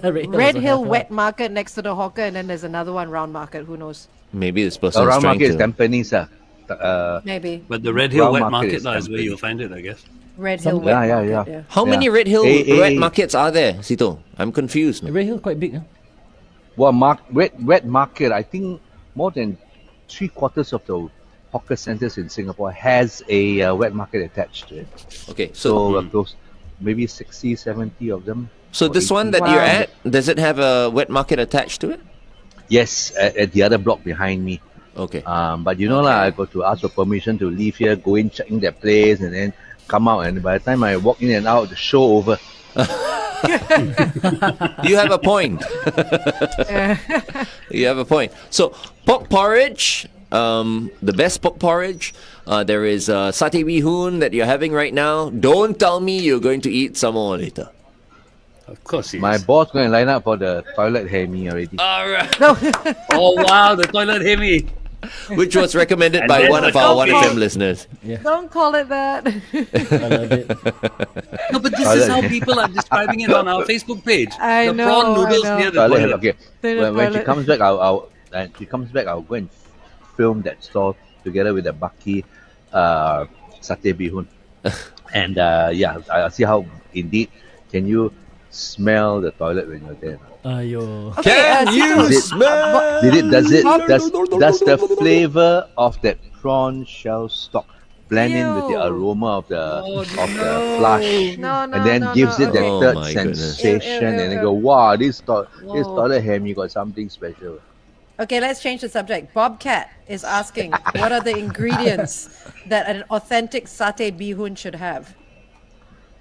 Redhill Wet Market next to the hawker, and then there's another one round market. Who knows? Maybe this person is Round trying market is to... Tampines. Maybe But the Redhill Round Wet market Market is is where Tampines. you'll find it, I guess. Redhill Some- Wet Yeah, Market. yeah. How many Yeah. Red Hill Hey, wet hey. markets are there, Sito? I'm confused. Redhill quite big. Huh? Well, wet market, I think more than 3/4 of the hawker centers in Singapore has a wet market attached to it. Okay, So so close, maybe 60, 70 of them. so or this 80. one that Wow. you're at, does it have a wet market attached to it? Yes, at the other block behind me. Okay. But you know lah, I got to ask for permission to leave here, go in, check in that place, and then come out. And by the time I walk in and out, the show over. You have a point. You have a point. So, pork porridge, the best pork porridge. There is satay bihun that you're having right now. Don't tell me you're going to eat some more later. Of course he My is. boss going to line up for the toilet hemi already. All right. Oh, wow, the toilet hemi. Which was recommended And by then one the of our coffee. 1FM listeners. Don't call it that. I love it. No, but this is how people are describing it on our Facebook page. I the know, prawn I noodles know. near the Toilet toilet. hemi. Okay. The When she toilet. comes back, I'll go and film that stall together with the Baki satay bihun. And I'll see how indeed can you smell the toilet when you're there. Ayo. Okay, Can you Sito, smell? Does the flavor of that prawn shell stock blend in with the Ew. aroma of the flush, No, no, and then no, gives no, it that okay. third Oh my goodness. sensation, Ew, ew, and then ew. go, wow, this Whoa. toilet ham, you got something special. Okay, let's change the subject. Bobcat is asking, what are the ingredients that an authentic satay bihun should have?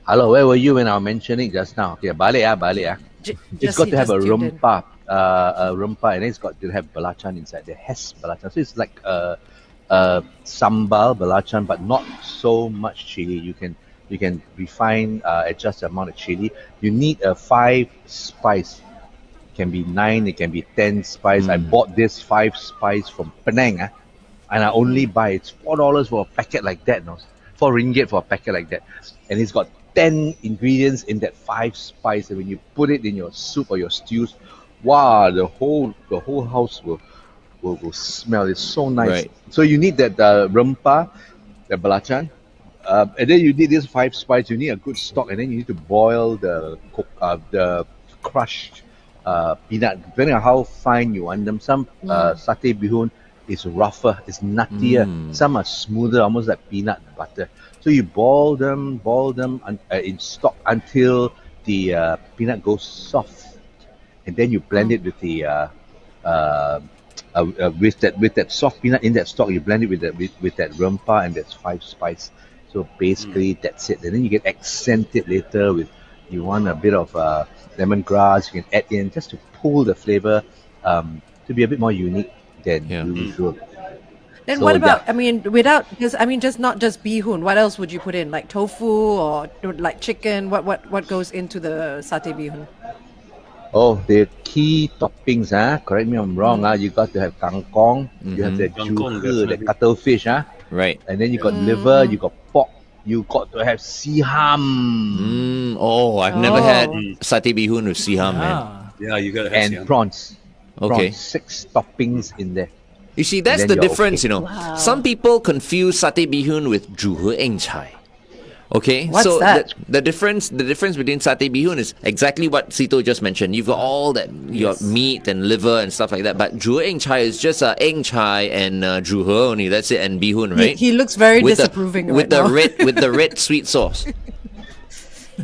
Hello, where were you when I was mentioning just now? Okay, balik. It's Just got he to have a just tuned in. rumpa, and then it's got to have belacan inside. There has belacan, so it's like a sambal belacan, but not so much chili. You can refine, adjust the amount of chili. You need a 5 spice. It can be 9, it can be 10 spice. I bought this 5 spice from Penang, and I only buy it's $4 for a packet like that. No, RM4 for a packet like that, and it's got 10 ingredients in that 5 spice, and when you put it in your soup or your stews, wow, the whole house will smell. It's so nice. Right. So you need that rempah, the belacan, and then you need this 5 spice. You need a good stock, and then you need to boil the crushed peanut. Depending on how fine you want them. Some satay bihun is rougher, it's nuttier. Some are smoother, almost like peanut butter. So you boil them in stock until the peanut goes soft, and then you blend it with the with that soft peanut in that stock. You blend it with that rempah and that's 5 spice. So basically that's it. And then you can accent it later with, you want a bit of lemongrass, you can add in just to pull the flavor to be a bit more unique than usual. Then So, what about, yeah. just not just bihun, what else would you put in? Like tofu or like chicken? What goes into the satay bihun? Oh, the key toppings, correct me if I'm wrong, you got to have kangkong, you have the Kangkong, juhe, the definitely. cuttlefish, Right. and then you got liver, you got pork, you got to have siham I've never had satay bihun with siham, man. Ah. Yeah, you gotta have and siam. prawns. Okay. 6 toppings in there. You see, that's then the you're difference, okay. you know. Some people confuse satay bihun with juhe eng chai. Okay, What's so that? the difference between satay bihun is exactly what Sito just mentioned. You've got all that, you got meat and liver and stuff like that. But zhu eng chai is just eng chai and zhu he only. That's it, and bihun, right? He looks very With disapproving the, right with the now. red sweet sauce.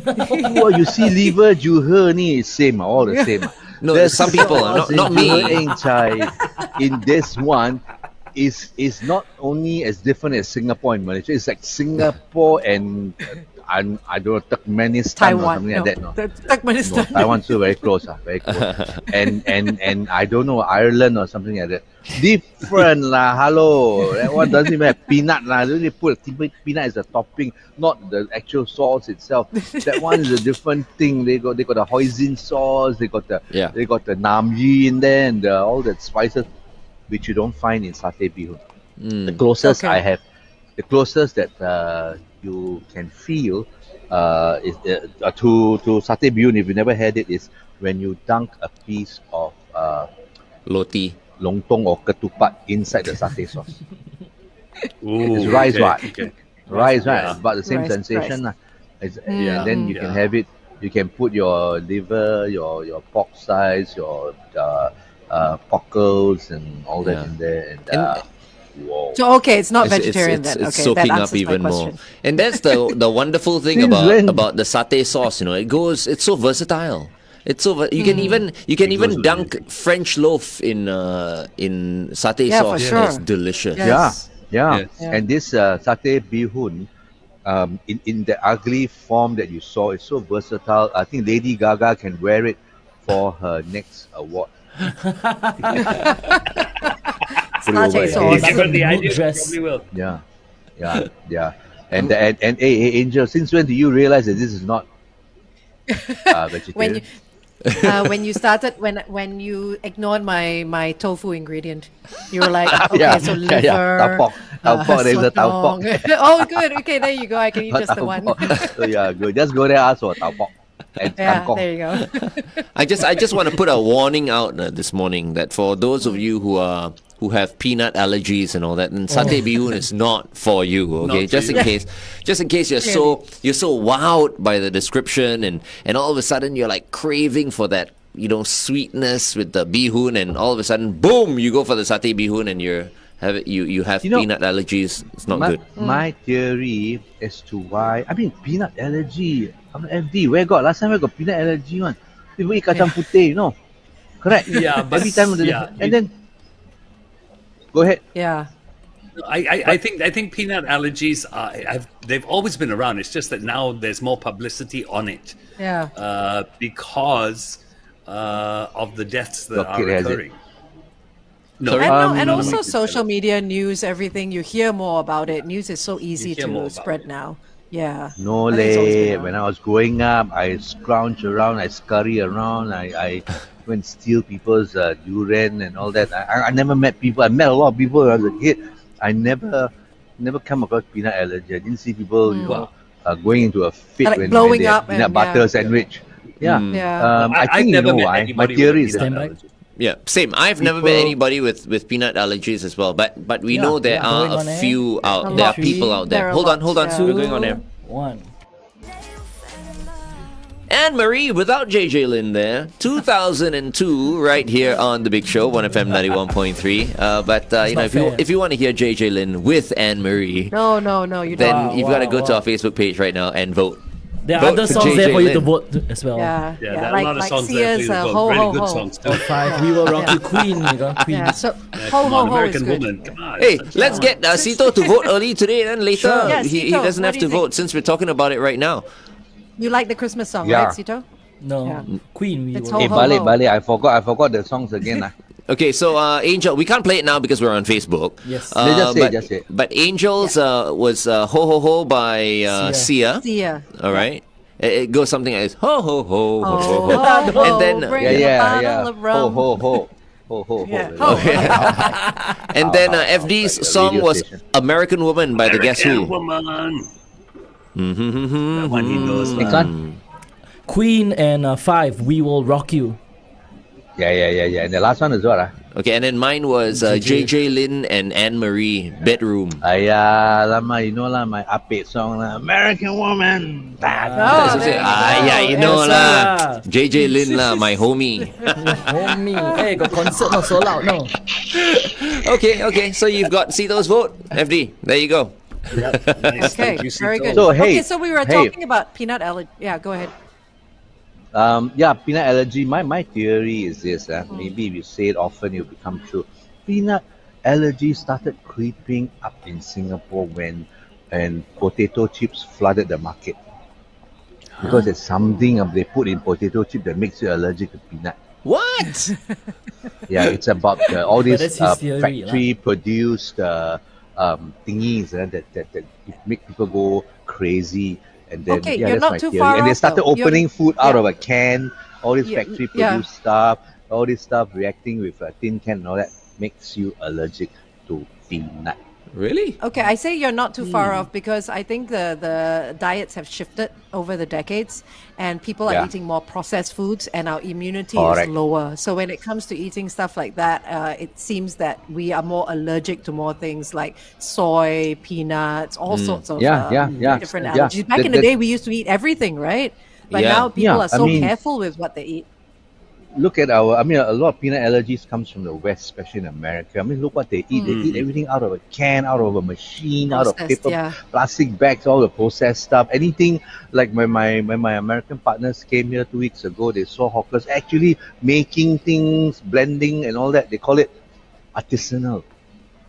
Well, you see, liver, juhe ni same, all the same. No, There's some people, not me. Juhe eng chai in this one is not only as different as Singapore and Malaysia. It's like Singapore and I don't know, Turkmenistan or Taiwan. something No, like that. No, Turkmenistan. Taiwan too very close, very close. and I don't know, Ireland or something like that. Different lah, hello. That one doesn't even have peanut lah. They only put peanut as a topping, not the actual sauce itself. That one is a different thing. They got the hoisin sauce. They got the nam yi in there and all that spices, which you don't find in satay bihun. The closest I have, the closest that you can feel is to satay bihun, if you never had it, is when you dunk a piece of Loti, lontong or ketupat inside the satay sauce. Ooh, It's rice, okay, right? okay. Rice, right? Yeah. It's about the same Rice, sensation. rice. And then you can have it, you can put your liver, your pork sides, your pockles and all that in there. And whoa. So okay, it's not vegetarian it's then. Okay, soaking that up answers my even more. question. And that's the wonderful thing Since about when? the satay sauce. You know, it's so versatile. It's so you can even dunk French loaf in satay Yeah, sauce. for sure. It's delicious. Yes. Yeah. Yes. And this satay bihun, in the ugly form that you saw, it's so versatile. I think Lady Gaga can wear it for her next award. Satay sauce. Give her the idea, she dress. probably will. Yeah. And hey, Angel, since when do you realize that this is not vegetarian? When you started, when you ignored my tofu ingredient, you were like, okay, so liver, Tau pok, there's a tau pok. Oh, good. Okay, there you go. I can eat just the one. So yeah, good. Just go there, ask for tau pok and Yeah, kangkong. there you go. I just want to put a warning out this morning that for those of you who have peanut allergies and all that, and satay bihun is not for you. Okay, Not for just in case you're so wowed by the description and all of a sudden you're like craving for that sweetness with the bihun, and all of a sudden boom, you go for the satay bihun and you have peanut allergies. It's not good. My theory as to why, peanut allergy. FD, where got? Last time I got peanut allergy one. People eat kacang putih, Correct. Yeah, but every time and then go ahead. Yeah. I think peanut allergies they've always been around. It's just that now there's more publicity on it. Yeah. Because of the deaths that Your are kid has it. occurring. No, Sorry? And none of my also kids social have it. media, news, everything. You hear more about it. News is so easy hear more to about spread it. now. Yeah. No I think it's always been lay. around. When I was growing up, I scrounge around, I scurry around, I go and steal people's durian and all that. I never met people. I met a lot of people when I was a kid. I never come across peanut allergy. I didn't see people going into a fit Like when blowing they up had peanut and, butter yeah. sandwich. Yeah. Yeah. I I've think you never know met why. anybody My with theory a is peanut that allergy. Yeah, same. I've never met People- anybody with peanut allergies as well, but we know there Going are on a air. few A out. There are lot. people out There there. are Hold on, lots, yeah. We're going on air. 1. Anne Marie without JJ Lin there. 2002 right here on The Big Show, 1FM 91.3. But not fair. if you want to hear JJ Lin with Anne Marie, No, you then don't. you've got to go to wow. our Facebook page right now and vote. There are Vote other for songs there JJ for you to Lin. vote as well. Yeah. Yeah, there are a lot of like songs there. Sia's Please vote. Ho Really Ho good Ho. songs too. 5. We will rock you, Queen. You got Queen. Yeah, so Yeah, Ho come Ho on, Ho is American good. Woman. Come on. Hey, let's get Sito to vote early today, then later Sure. Yeah, he Sito, doesn't what have do to you think? vote since we're talking about it right now. You like the Christmas song, Yeah. right, Sito? No, Yeah. Queen. We It's will Ho Hey, Ho balik, Ho. balik. I forgot the songs again. Okay, so Angel, we can't play it now because we're on Facebook. Yes. Just say it. But Angels was Ho Ho Ho by Sia. Sia. All right. It goes something like this. Ho ho ho ho ho Oh, ho. ho, And then bring Yeah, a yeah. bottle of rum. Ho, ho. Ho, ho, ho. Yeah. Oh, and then like FD's a song radio was station. American Woman by the Guess American Who. Woman. Mm-hmm. That one he knows. Next one. Queen and 5. We will rock you. Yeah. And the last one is what? Okay, and then mine was JJ Lin and Anne Marie, Bedroom. Lama, you know lah, my upbeat song lah, American Woman. Yeah, you know lah. JJ Lin lah, my homie. Homie. Hey, got concert not so loud no. Okay, so you've got Sito's vote, FD. There you go. Nice. Okay, Thank you, very Sito. good. So, hey, okay, so we were talking about peanut allergy. Yeah, go ahead. Peanut allergy. My theory is this. Maybe if you say it often, it'll become true. Peanut allergy started creeping up in Singapore when potato chips flooded the market. Because there's something they put in potato chip that makes you allergic to peanut. What? Yeah, it's about all But these that's his theory, factory-produced thingies that make people go crazy. And then, Okay, yeah, you're that's not my too theory. far And they off, started though. opening food out of a can. All this Yeah, factory-produced stuff, all this stuff reacting with a tin can and all that makes you allergic to peanut. Really? Okay, I say you're not too far off because I think the diets have shifted over the decades and people are Yeah. eating more processed foods and our immunity Correct. is lower. So when it comes to eating stuff like that, it seems that we are more allergic to more things like soy, peanuts, all sorts of Yeah. different Yeah. allergies. Back in the day, we used to eat everything, right? But Yeah. now people Yeah, are I so mean- careful with what they eat. Look at a lot of peanut allergies comes from the West, especially in America. I mean, look what they eat. They eat everything out of a can, out of a machine, out of Processed, paper, yeah. plastic bags, all the processed stuff. Anything like when my American partners came here 2 weeks ago, they saw hawkers actually making things, blending and all that. They call it artisanal.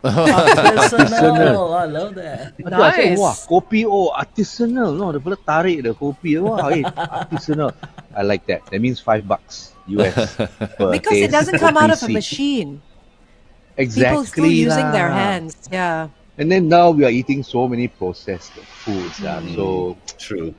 Personal. I love that. Until I said, Nice. wah, kopi, artisanal. No, the fella tarik the kopi. Wah, artisanal. I like that. That means $5 US. per Because it taste doesn't come out of a OPC. machine. Exactly. People still using their lah. hands. Yeah. And then now we are eating so many processed foods. So True.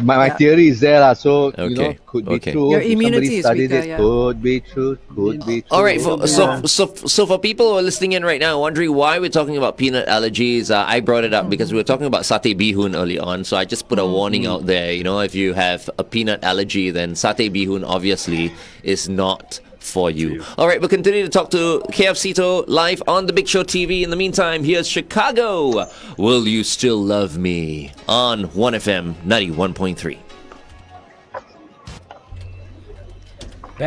my Yeah. theory is there. So, Okay, could be okay. true. Your If immunity somebody is studied weaker, it, yeah. could be true. Could be true. All right, so for people who are listening in right now, wondering why we're talking about peanut allergies, I brought it up because we were talking about satay bihun early on. So I just put a warning out there. You know, if you have a peanut allergy, then satay bihun obviously is not for you. All right, we'll continue to talk to KFCito live on the Big Show TV. In the meantime, here's Chicago. Will You Still Love Me on 1FM 91.3.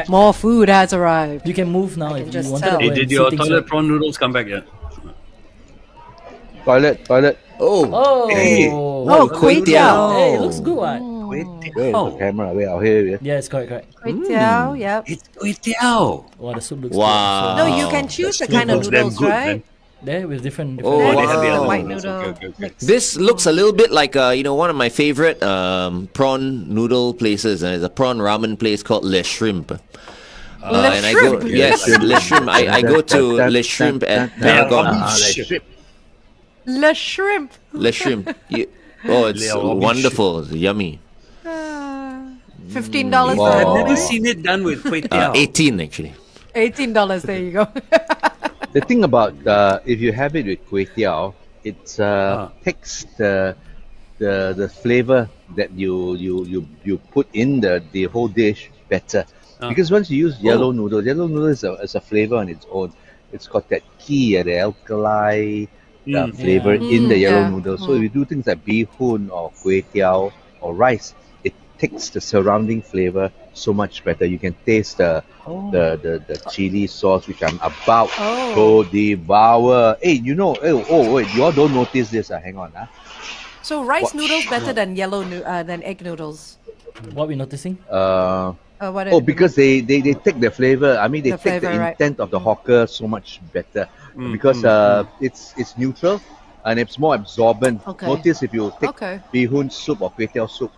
More food has arrived. You can move now if you just wanted tell. to. Hey, go did and your see things toilet out. prawn noodles come back yet? Toilet. Oh, Oh, Oh, kway teow. Hey, it looks good, what? Where's the camera? Wait, out here. Yes, correct. Kway teow, yep. It's kway teow. Wow, the soup looks Wow. No, you can choose the kind of Looks damn noodles, good, right? man. good. There with different. Oh, Oh, wow. they have the other White noodles. noodle. Okay. This looks a little bit like one of my favorite prawn noodle places. There's a prawn ramen place called Le Shrimp. Le and Shrimp? Le Shrimp. I go to Le Shrimp at Paragon. Le shrimp. Le Shrimp. It's wonderful. It's yummy. $15 Wow. for I've a never bowl. seen it done with kway teow. 18 actually. $18. There you go. The thing about if you have it with kway teow, it takes the flavor that you put in the whole dish better. Because once you use yellow noodle is a flavor on its own. It's got that key, the alkali flavor in the yellow yeah. noodle. So if you do things like bihun or kway teow or rice, it takes the surrounding flavor so much better. You can taste the chili sauce, which I'm about to devour. Hey, wait, you all don't notice this. Hang on. So rice noodles better than than egg noodles. What we noticing? Because they take the flavor. I mean, they The take flavor, the right. intent of the hawker so much better because it's neutral and it's more absorbent. Okay. Notice if you take Okay. bihun soup or kway teow soup,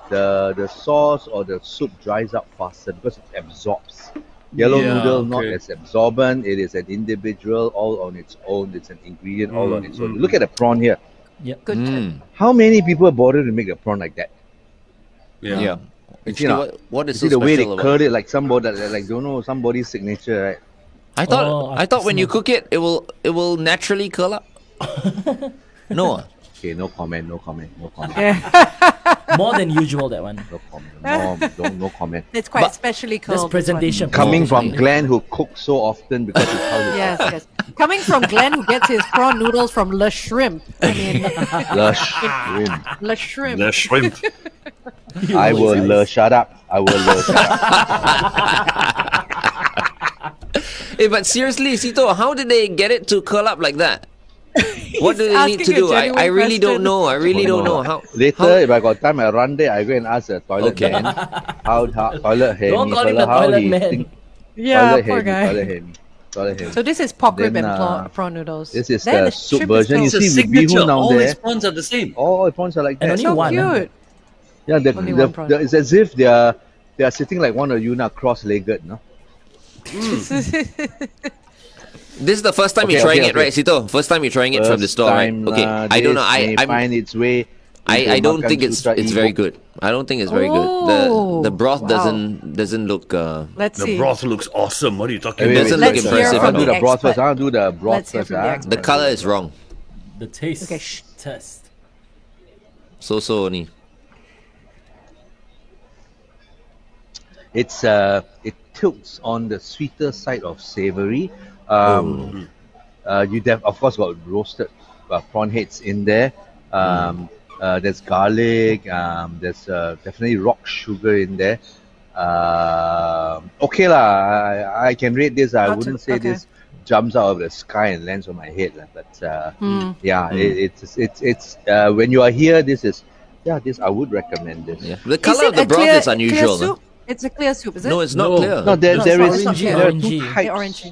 the sauce or the soup dries out faster because it absorbs. Yellow Yeah, noodle not okay. as absorbent. It is an individual all on its own. It's an ingredient all on its own. Look at the prawn here. Yep. Good. How many people bother to make a prawn like that? Yeah. Yeah. You Actually, know, what is See so the way they special about curl it like somebody like don't know somebody's signature, right? I thought when you cook it, it will naturally curl up. No. Okay, no comment. More than usual, that one. No comment. No comment. It's quite specially That's called. this one. presentation. Coming from presentation. Glenn, who cooks so often because it's how he Yes. Coming from Glenn, who gets his prawn noodles from Le Shrimp. I mean, Le shrimp. Le Shrimp. The shrimp. I will shut up. Hey, but seriously, Sito, how did they get it to curl up like that? What do they need to asking a do? I genuine really don't question. know. I really don't know how. Later, if I got time, I run there. I go and ask the toilet Okay. man. How toilet Hemi Don't call him the how toilet he man. think- Yeah, toilet poor Hemi, guy. toilet Hemi. So this is pork rib Then, and prawn noodles. This is Then the soup shrimp is version. You cold. It's a see, with signature. bihun down All there. his prawns are the same. All the prawns are like And that. only So one. cute. Yeah, Only one prawn. it's as if they are sitting like one of you now, cross-legged, no? This is the first time Okay, you're trying okay, it, right, Sito? First time you're trying it from the store, right? Okay. I don't know. I find its way. I don't think it's Makansutra very ebook. good. I don't think it's very good. The broth wow. doesn't look. Let's The see. broth looks awesome. What are you talking Wait, about? doesn't Let's look hear impressive from at I'll do the all. the broth expert. first. I'll do the broth Let's hear first. from the expert. The color is wrong. The taste Okay, test. So only. It tilts on the sweeter side of savory. Of course got roasted prawn heads in there. There's garlic. There's definitely rock sugar in there. Okay lah. I can rate this. I wouldn't say okay. this jumps out of the sky and lands on my head lah. But yeah, it's when you are here, this I would recommend this. Yeah. The Is color it of the a broth clear- is unusual. Clear soup? It's a clear soup, is it? No, it's not No. clear. No, there it's is not orangey, there are two orangey. types. Yeah, orangey.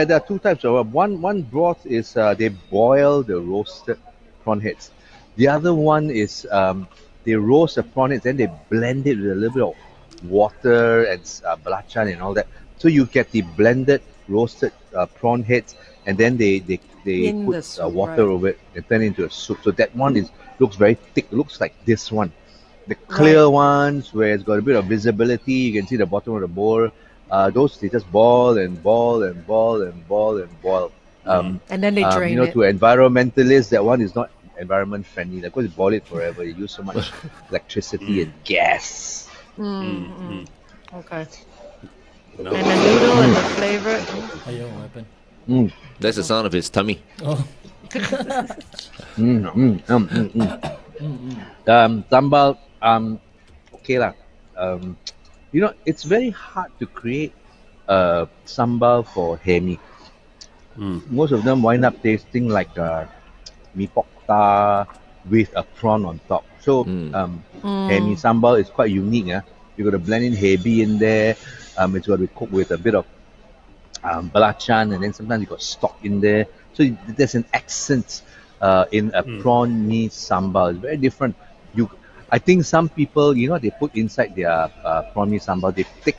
There are two types of one broth is they boil the roasted prawn heads. The other one is they roast the prawn heads, then they blend it with a little bit of water and belacan and all that. So you get the blended roasted prawn heads, and then they In put the soup, water right. over it and turn it into a soup. So that one looks very thick. Looks like this one. The clear ones where it's got a bit of visibility, you can see the bottom of the bowl. Those they just boil and boil and boil and boil and boil. And then they drain it. To environmentalists, that one is not environment friendly. Like, because you boil it forever, you use so much electricity and gas. Okay. And the noodle and the flavor. Ayo, what happened? That's the sound of his tummy. Oh, Sambal, okay lah. It's very hard to create sambal for Hemi. Most of them wind up tasting like mee pok ta with a prawn on top. So Hemi sambal is quite unique. You got to blend in hebi in there. It's got to be cooked with a bit of belacan, and then sometimes you got stock in there. So there's an accent in a prawn mee sambal. It's very different. I think some people, they put inside their prawn mee sambal, they take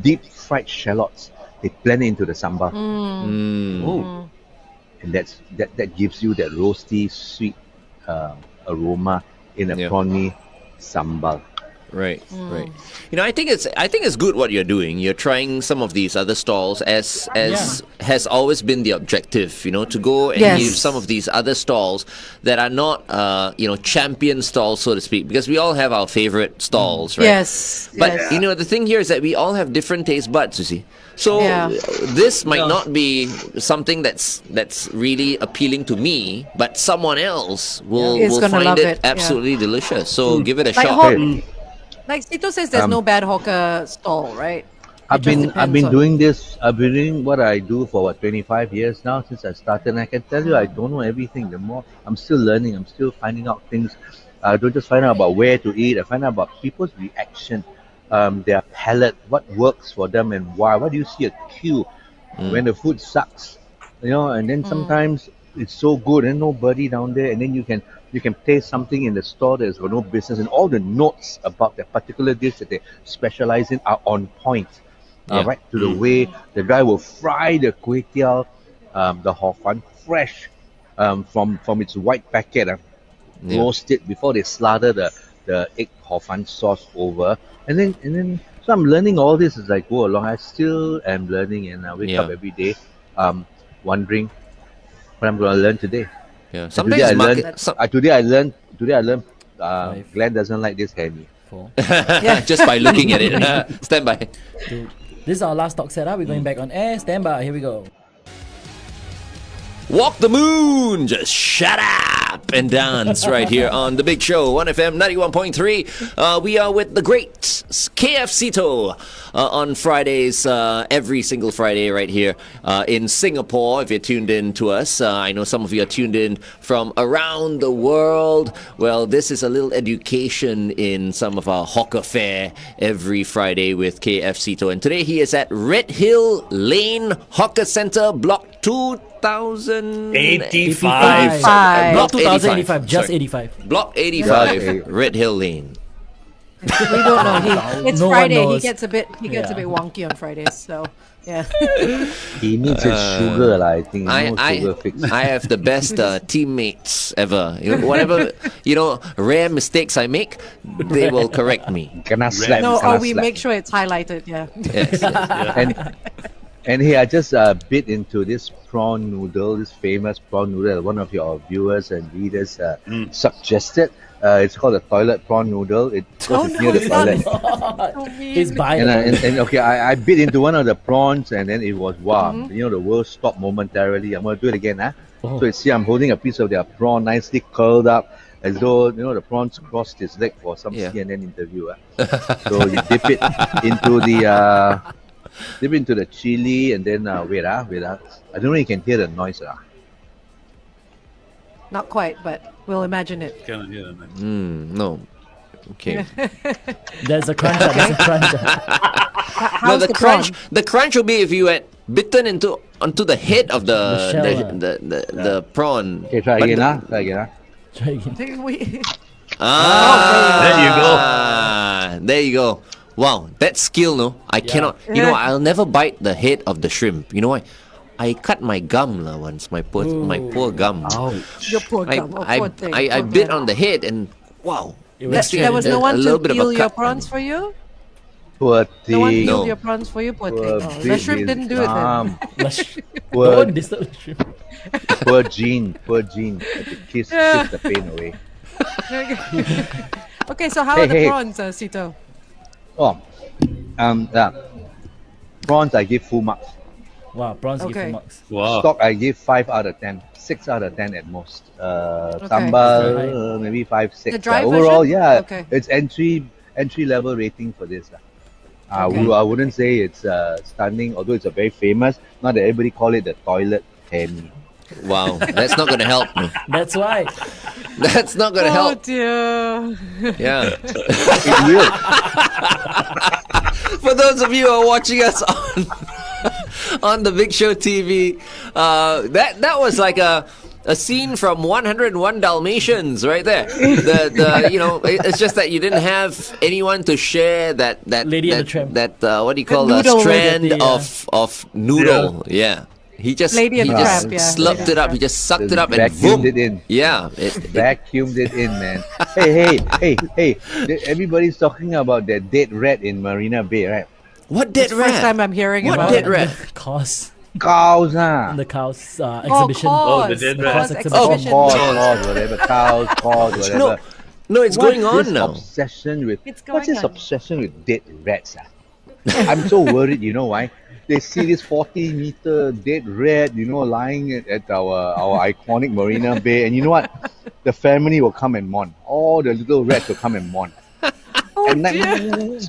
deep fried shallots, they blend it into the sambal. And that gives you that roasty, sweet aroma in a prawn mee sambal. Right. I think it's good what you're doing. You're trying some of these other stalls as has always been the objective, to go and give some of these other stalls that are not champion stalls, so to speak, because we all have our favorite stalls, right? Yes. But the thing here is that we all have different taste buds, you see. So this might not be something that's really appealing to me, but someone else will gonna find love it it. absolutely delicious. So give it a Like shot. Like Sito says, there's no bad hawker stall, right? I've been doing this. I've been doing what I do for 25 years now since I started. And I can tell you, I don't know everything. The more I'm still learning, I'm still finding out things. I don't just find out about where to eat. I find out about people's reaction, their palate, what works for them, and why. Why do you see a queue when the food sucks? And then sometimes it's so good and nobody down there, and then you can taste something in the store that's got no business, and all the notes about that particular dish that they specialize in are on point. Right to the way the guy will fry the kway teow, the hor fun fresh from its white packet, roast it before they slather the egg hor fun sauce over, and then so I'm learning all this as I go along. I still am learning, and I wake up every day wondering what I'm going to learn today. Yeah. And Sometimes today I learned Five. Glenn doesn't like this Henny. 4. just by looking at it. Stand by. This is our last talk setup. We're going back on air. Stand by. Here we go. Walk the moon, just shut up and dance right here on the Big Show, 1FM 91.3. We are with the great KFCito on Fridays, every single Friday right here in Singapore. If you're tuned in to us, I know some of you are tuned in from around the world. Well, this is a little education in some of our hawker fare every Friday with KFCito. And today he is at Redhill Lane Hawker Centre, Block 2085. Block 2085. Just Sorry. 85. Block 85, Redhill Lane. We don't know. It's No one Friday. He knows. gets a bit wonky on Fridays. So yeah. He needs his sugar, I think. No sugar fix. I have the best teammates ever. Whatever rare mistakes I make, they will correct me. Kena slap. No, kena or we slap. make sure it's highlighted. Yeah. Yes. And hey, I just bit into this prawn noodle, this famous prawn noodle that one of your viewers and readers suggested. It's called a toilet prawn noodle. It's near the toilet. It's by And okay, I bit into one of the prawns and then it was wow. The world stopped momentarily. I'm gonna do it again, huh? So you see, I'm holding a piece of their prawn nicely curled up, as though the prawns crossed his leg for some CNN interview. So you dip it into the chili and then wait. I don't know if you can hear the noise. Not quite, but we'll imagine it. No. Okay. There's a crunch. There's a crunch. How's the prawn? crunch. The crunch will be if you had bitten onto the head of The shell, the prawn. Okay, try again. Try again. Try again. There you go. Wow, that skill, no? I cannot. I'll never bite the head of the shrimp. You know why? I cut my gum once. My poor gum. Your poor gum. Poor thing. I bit on the head and wow. There was no one little to bit of a peel your cut. prawns for you? Poor No one thing. peeled your prawns for you? Poor thing. The shrimp didn't do it then. Poor, Don't disturb the shrimp. poor Jean. Had to kiss the pain away. Okay, so how are the prawns, Sito? Prawns I give full marks. Wow, prawns give Okay. full marks. Wow. Stock I give 5 out of 10. 6 out of 10 at most. Sambal maybe 5, 6. The dry Overall, version? yeah, Okay. it's entry level rating for this. I wouldn't say it's stunning, although it's a very famous. Not that everybody call it the toilet Henny. Wow, that's not going to help me. That's why. That's not going to Oh help. dear. Yeah. It will. For those of you who are watching us on the Big Show TV, that was like a scene from 101 Dalmatians right there. It's just that you didn't have anyone to share that Lady and the Tramp. what do you call that noodle strand with it, of noodle. Yeah. He just Lady and the Tramp, yeah. slumped it up. He just sucked it up and vacuumed boom. it in. Yeah. Vacuumed it in, man. Hey. Everybody's talking about that dead rat in Marina Bay, right? What dead It's the first rat? time I'm hearing What about dead it. rat? Cows. Cows, huh? The cows exhibition. Oh, the dead cause rat. Cause exhibition. Cows, whatever. Cows, whatever. No, it's going on this now. Obsession with It's what's going this on. obsession with dead rats? I'm so worried. You know why? They see this 40-meter dead rat, lying at our iconic Marina Bay, and you know what? The family will come and mourn. All the little rats will come and mourn. And then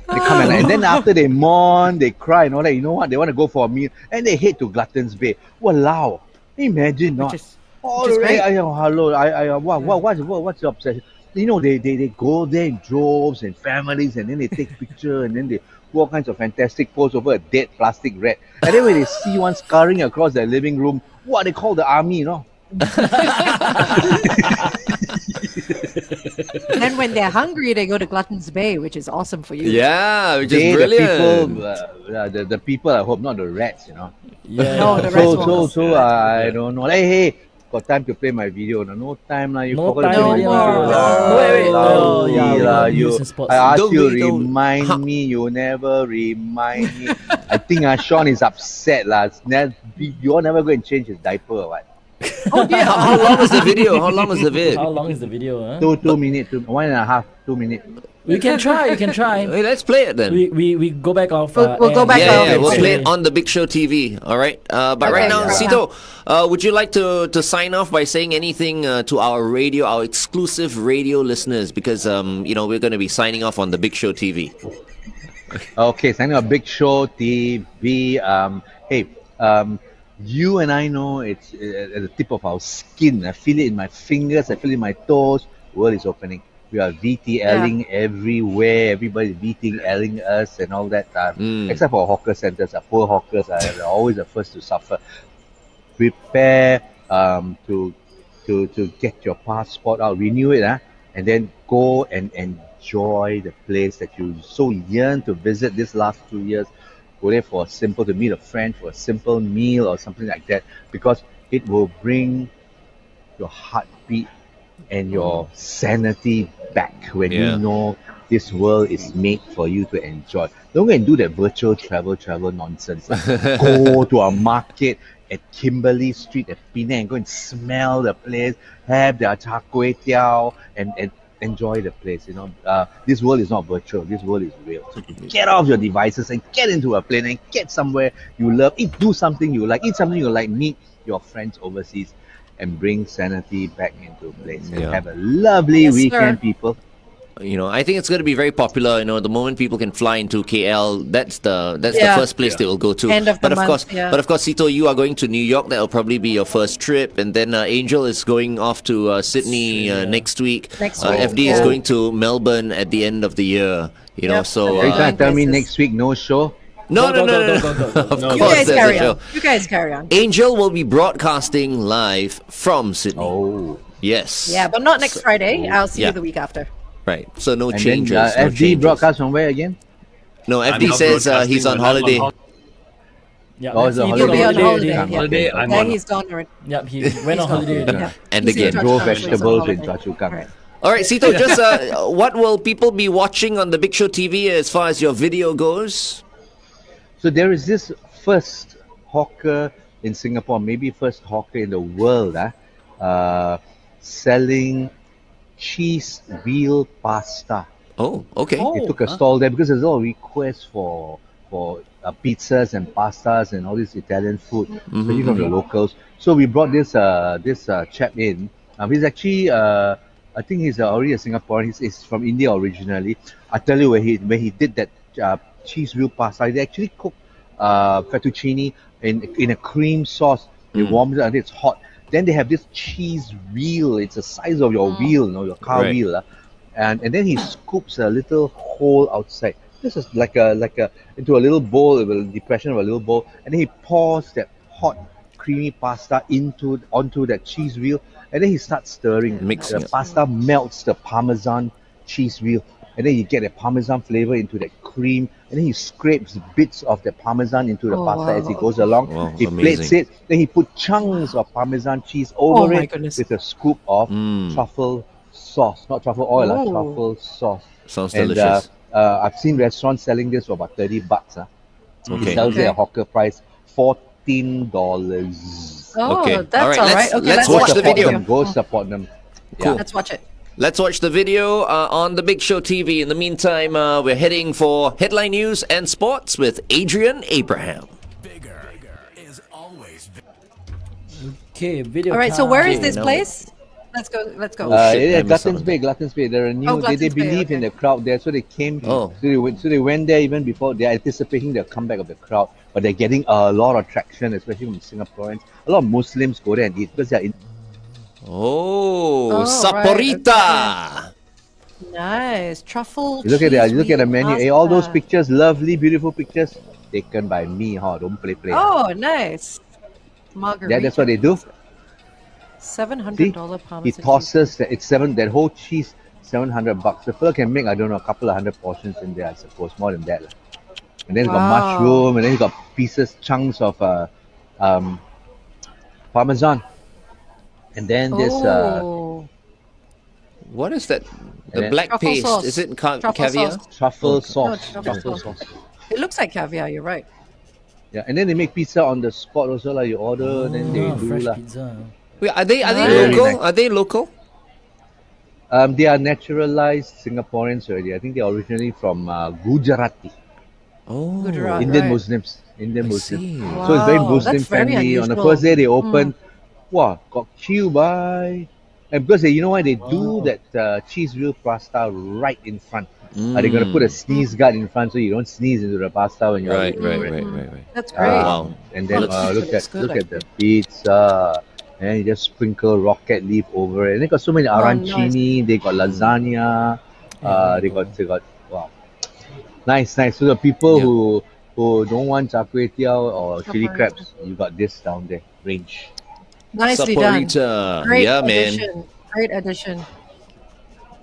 they come and then after they mourn, they cry and all that. You know what? They want to go for a meal, and they head to Glutton's Bay. Walao! Imagine not. All which is right, great. hello. What's the obsession? They go there in droves and families, and then they take picture, and then they do all kinds of fantastic pose over a dead plastic rat. And then when they see one scurrying across their living room, what they call the army, Then when they're hungry, they go to Glutton's Bay, which is awesome for you. Yeah, which is They, brilliant. the people, I hope, not the rats, Yeah. No, the rest won't. So I don't know. Hey, got time to play my video? No time, lah. You No forgot to time play my already, video. lah. Wait. Oh, yeah, we got You, news and sports. I asked Don't you, we- don't- remind me. You never remind me. I think Sean is upset, lah. You all never go and change his diaper or what? Oh dear. How long was the video? How long was the vid? How long is the video? Huh? 2 minutes, 1.5, 2 minutes. We can try. You can try. Hey, let's play it then. We go back off. We'll go back Yeah, off. yeah, we'll Okay. play it on the Big Show TV. All right. But right now, right Sito, would you like to sign off by saying anything to our exclusive radio listeners? Because we're going to be signing off on the Big Show TV. Okay, signing a Big Show TV. Hey, you and I know it's at the tip of our skin. I feel it in my fingers. I feel it in my toes. World is opening. We are VTLing everywhere. Everybody's VTLing us and all that. Except for hawker centers. Poor hawkers are always the first to suffer. Prepare to get your passport out, renew it, and then go and enjoy the place that you so yearn to visit this last 2 years. Go there to meet a friend for a simple meal or something like that, because it will bring your heartbeat and your sanity back when you know this world is made for you to enjoy. Don't go and do that virtual travel nonsense. Go to a market at Kimberley Street at Penang and go and smell the place, have their char kway teow and enjoy the place. This world is not virtual. This world is real. So get off your devices and get into a plane and get somewhere you love. Do something you like. Eat something you like. Meet your friends overseas and bring sanity back into place. And have a lovely weekend, people. I think it's going to be very popular. The moment people can fly into KL, that's the first place they will go to. End of the month, but of course, Sito, you are going to New York. That will probably be your first trip, and then Angel is going off to Sydney next week. FD is going to Melbourne at the end of the year. So Are you trying to tell me next week no show? No. Of course, there's a show. You guys carry on. Angel will be broadcasting live from Sydney. Oh, yes. Yeah, but not next Friday. I'll see you the week after. Right. So no and changes. then FD broadcast from where again? No, FD says he's on holiday. Yeah, Oh, it's a He'll be on holiday. holiday. I'm Yeah, on. he's gone already. Yep, he went on holiday. Yeah. And He's again, in Grow Chua Chu Kang, so he's on vegetables in holiday. Chua Chu Kang. Right. All right, Sito, just what will people be watching on the Big Show TV as far as your video goes? So there is this first hawker in Singapore, maybe first hawker in the world, selling cheese wheel pasta. Oh, okay. He took a stall there because there's a lot of requests for pizzas and pastas and all this Italian food, especially from the locals. So we brought this chap in. He's actually I think he's already a Singaporean. He's from India originally. I tell you, when he did that cheese wheel pasta, he actually cooked fettuccine in a cream sauce. They warmed it until it's hot. Then they have this cheese wheel. It's the size of your wheel, your car wheel. And then he scoops a little hole outside. This is like a into a little bowl, a depression of a little bowl, and then he pours that hot, creamy pasta onto that cheese wheel, and then he starts stirring. Mixing the it. pasta melts the Parmesan cheese wheel, and then you get a Parmesan flavor into that cream, and then he scrapes bits of the Parmesan into the pasta as he goes along. Wow, He plates amazing. it, then he put chunks of Parmesan cheese over my it goodness. with a scoop of truffle sauce, not truffle oil, Oh. truffle sauce. Sounds And delicious. I've seen restaurants selling this for about $30. He Okay. sells it Okay. at hawker price $14. Oh, Okay. that's All all right, right. let's- Okay, let's let's watch watch the video. Go support them. Cool. Let's watch it. Let's watch the video on the Big Show TV. In the meantime, we're heading for headline news and sports with Adrian Abraham. Bigger is always bigger. Okay, video. All right. So where is Okay, this now- place? Let's go. Let's go. shit, I missed Gluttons Bay. They're a new. Oh, they Gluttons Bay, believe in okay. the crowd there, so they came. Oh. So they went there even before. They're anticipating the comeback of the crowd, but they're getting a lot of traction, especially from Singaporeans. A lot of Muslims go there and eat because they're in. Oh, Oh, Saporita. Nice truffle. You look at cheese you look at the wheel menu. All those pasta. pictures, lovely, beautiful pictures, taken by me. Don't play. Oh, nice. Margarita. That's what they do. See, $700 Parmesan he cheese. tosses that whole cheese, $700. The fella can make, I don't know, a couple of hundred portions in there, I suppose, more than that. And then he's got Wow. mushroom, and then he's got chunks of Parmesan. And then this Oh. What is that? The And then- black Truffle paste. sauce. Is it Truffle caviar? sauce. truffle No, sauce. truffle sauce. It looks like caviar. You're right. Yeah, and then they make pizza on the spot also, like you order, then they Oh, do fresh lah. pizza. Wait, are they Very local? nice. Are they local? They are naturalized Singaporeans already. I think they're originally from Gujarati, Oh, Gujarat, Indian right. Muslims. Indian I Muslims. see. So it's very Wow, Muslim that's very friendly. On the unusual. first day they open, wow, got queue by. And because you know why they do that cheese wheel pasta right in front. They're gonna put a sneeze guard in front so you don't sneeze into the pasta when you're Right, looking for it. right. That's great. Wow. And then Well, look looks at good, the pizza, and you just sprinkle rocket leaf over it. And they got so many arancini. They got lasagna. They got wow, nice. So the people Yeah. who don't want char kway teow or chili Saparita. crabs, you got this down there range. Nicely done. Saporita. Great Yeah, man. addition. Great addition.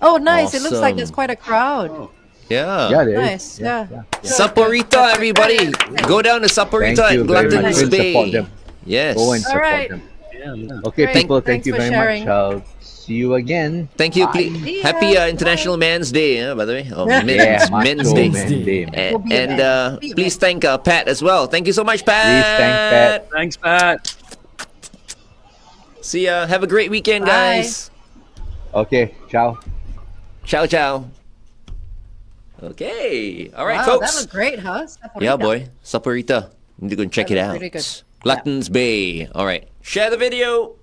Oh, nice. It looks like there's Awesome. quite a crowd. Yeah. Yeah, there is. Nice. Yeah. Saporita, everybody. Go down to Saporita Thank you at very much. Glutton's Go and support Bay. them. Yes. Go and All support right. them. Yeah. Okay, Great. people, thank Thanks you for very sharing. much. I'll see you again. Thank you. Bye. Happy International Men's Day, by the way. Oh, Yeah. Men's Macho Day. Man Day, man. We'll be a And man. Be a please thank Pat as well. Thank you so much, Pat. Please thank Pat. Thanks, Pat. See ya. Have a great weekend, Bye. guys. Okay, ciao. Ciao, ciao. Okay. All right, Wow, folks. that was great, huh? Saporita. Yeah, boy. Saporita. Need to go and check That it was out. pretty good. Glutton's Bay. All right. Share the video.